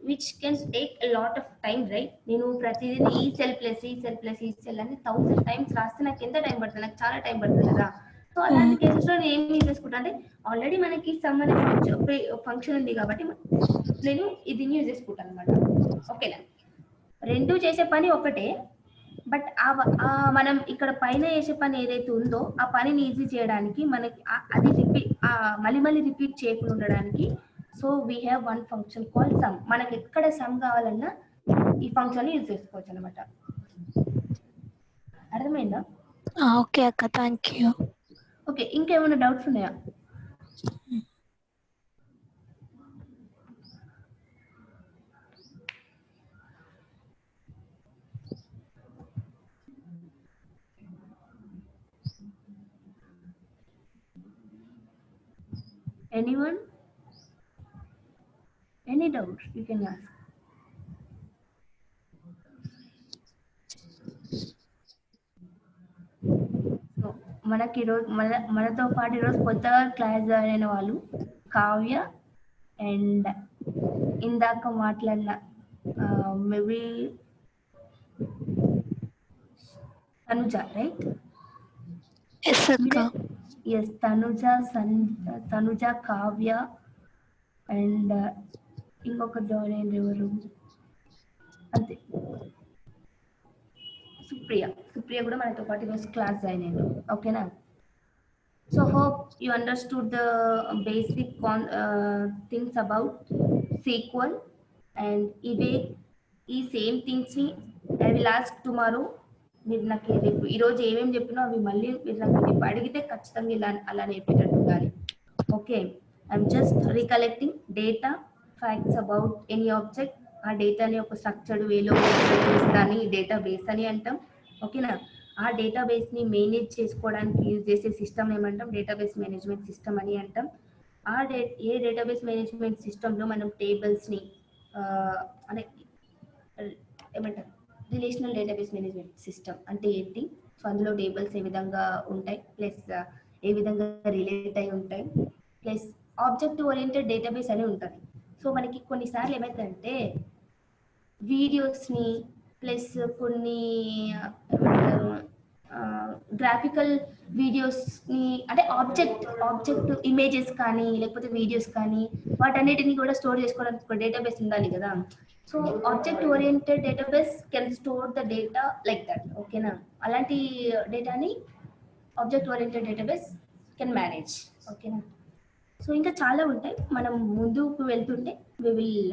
which can take a lot of time right. నేను ప్రతిదీ ఈ సెల్ ప్లస్ ఈ సెల్ ప్లస్ ఈ సెల్ అని 1000 టైమ్స్ రాస్తే నాకు ఎంత టైం పడుతుంది నాకు చాలా టైం పడుతుంది కదా. సో అలాంటి కేసెస్ లో నేను ఏం యూజ్ చేసుకుంటా అంటే ఆల్రెడీ మనకి సమ్ అనే ఫంక్షన్ ఉంది కాబట్టి నేను ఇది యూజ్ చేసుకుంటాను అనమాట. ఓకేనా రెండు చేసే పని ఒకటే బట్ మనం ఇక్కడ పైన చేసే పని ఏదైతే ఉందో ఆ పనిని ఈజీ చేయడానికి మనకి అది మళ్ళీ రిపీట్ చేయకుండా ఉండడానికి so we have one function call some. మనకి ఎక్కడ సమ్ కావాలన్నా ఈ ఫంక్షన్ యూజ్ చేసుకోవచ్చు అనమాట. అర్థమైందా? ఓకే అక్క థ్యాంక్ యూ. ఓకే ఇంకేమైనా డౌట్స్ ఉన్నాయా? Anyone? Any doubts you can ask. So, మనకి ఈరోజు మనతో పాటు ఈరోజు కొత్తగా క్లాస్ జాయిన్ అయిన వాళ్ళు కావ్య అండ్ ఇందాక మాట్లాడిన మేబీ తనుజ రైట్? ఎస్ అక్క. ఎస్ తనుజ కావ్య అండ్ ఇంకొక జాయిన్ అయింది ఎవరు అంతే సుప్రియ కూడా మనతో పాటు ఈరోజు క్లాస్ జాయిన్ అయ్యారు. ఓకేనా so hope you understood the basic things about sequel and ఈ సేమ్ థింగ్స్ని ఐ విల్ ఆస్క్ టుమారో. మీరు నాకు రేపు ఈరోజు ఏమేమి చెప్పినో అవి మళ్ళీ మీరు నాకు రేపు అడిగితే ఖచ్చితంగా ఇలా అలా నేర్పేటట్టు ఉండాలి. Okay I'm just recollecting data facts about any object. ఆ డేటాని ఒక స్ట్రక్చర్డ్ వేలో దాన్ని డేటా బేస్ అని అంటాం. ఓకేనా ఆ డేటాబేస్ని మేనేజ్ చేసుకోవడానికి యూజ్ చేసే సిస్టమ్ ఏమంటాం డేటాబేస్ మేనేజ్మెంట్ సిస్టమ్ అని అంటాం. ఏ డేటాబేస్ మేనేజ్మెంట్ సిస్టంలో మనం టేబుల్స్ని అంటే ఏమంటారు రిలేషనల్ డేటాబేస్ మేనేజ్మెంట్ సిస్టమ్ అంటే ఏంటి, సో అందులో టేబుల్స్ ఏ విధంగా ఉంటాయి, ప్లస్ ఏ విధంగా రిలేట్ అయి ఉంటాయి, ప్లస్ ఆబ్జెక్ట్ ఓరియంటెడ్ డేటాబేస్ అని ఉంటుంది. సో మనకి కొన్నిసార్లు ఏమవుతుందంటే వీడియోస్ని ప్లస్ కొన్ని గ్రాఫికల్ వీడియోస్ని అంటే ఆబ్జెక్ట్ ఇమేజెస్ కానీ లేకపోతే వీడియోస్ కానీ వాటన్నిటిని కూడా స్టోర్ చేసుకోవడానికి ఒక డేటాబేస్ ఉండాలి కదా. So object oriented database can store the data like that. ఓకేనా, అలాంటి డేటాని object oriented database can manage. ఓకేనా, సో ఇంకా చాలా ఉంటాయి, మనం ముందుకు వెళ్తుంటే we will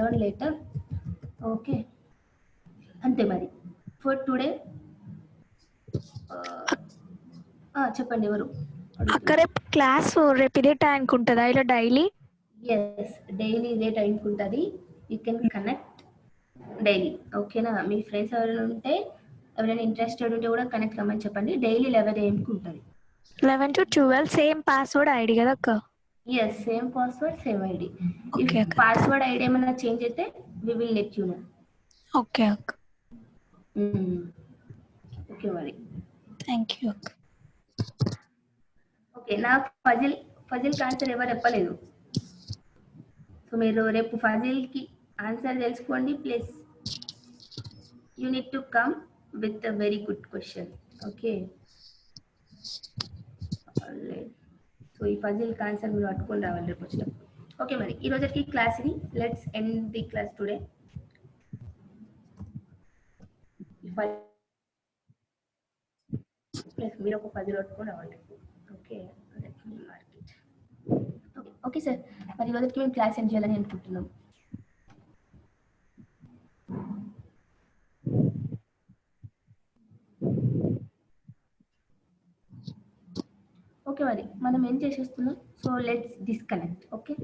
learn later. Okay, అంతే మరి ఫర్ టుడే. చెప్పండి ఎవరు? అక్క రేపు క్లాస్ రేపు ఇదే టైంకి ఉంటుందా ఇలా డైలీ? ఎస్, డైలీ ఇదే టైంకి ఉంటుంది. You can connect daily. ఓకేనా, మీ ఫ్రెండ్స్ ఎవరైనా ఉంటే ఎవరైనా ఇంట్రెస్టెడ్ ఉంటే కూడా కనెక్ట్ కమ్మని చెప్పండి. డైలీ 11 AM ఉంటుంది. 11 to 12 సేమ్ పాస్వర్డ్ ఐడి కదా అక్క? Yes, same password same ID. Okay, if password ID ఏమైనా చేంజ్ అయితే we will let you know. Okay అక్క, ఓకే మరి థ్యాంక్ యూ అక్క. ఓకే, నాకు ఫజిల్కి ఆన్సర్ ఎవరు చెప్పలేదు. సో మీరు రేపు ఫజిల్కి ఆన్సర్ తెలుసుకోండి. Plus you need to come with a very good question. Okay, so ఈ ఫజిల్కి ఆన్సర్ మీరు పట్టుకొని రావాలి రేపు వచ్చినప్పుడు. ఓకే మరి ఈ రోజుకి క్లాస్ ఇది. Let's end the class today. Plus మీరు ఒక 10 పట్టుకొని రావాలి. ఓకే ఓకే సార్, మరి ఈ రోజుకి మేము క్లాస్ ఎండ్ చేయాలని అనుకుంటున్నాం. ఓకే మరి మనం ఏం చేసేస్తున్నాం, so let's disconnect. Okay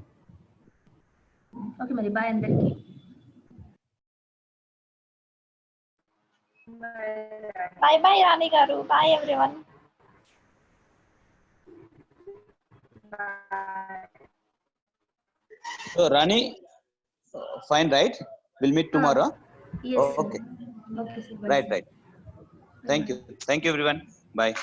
okay మరి బాయ్ అందరికి. Bye bye Rani garu. Bye everyone. So Rani, fine, right? We'll meet tomorrow. Yes, Okay. okay sir. Right. Thank you everyone. Bye.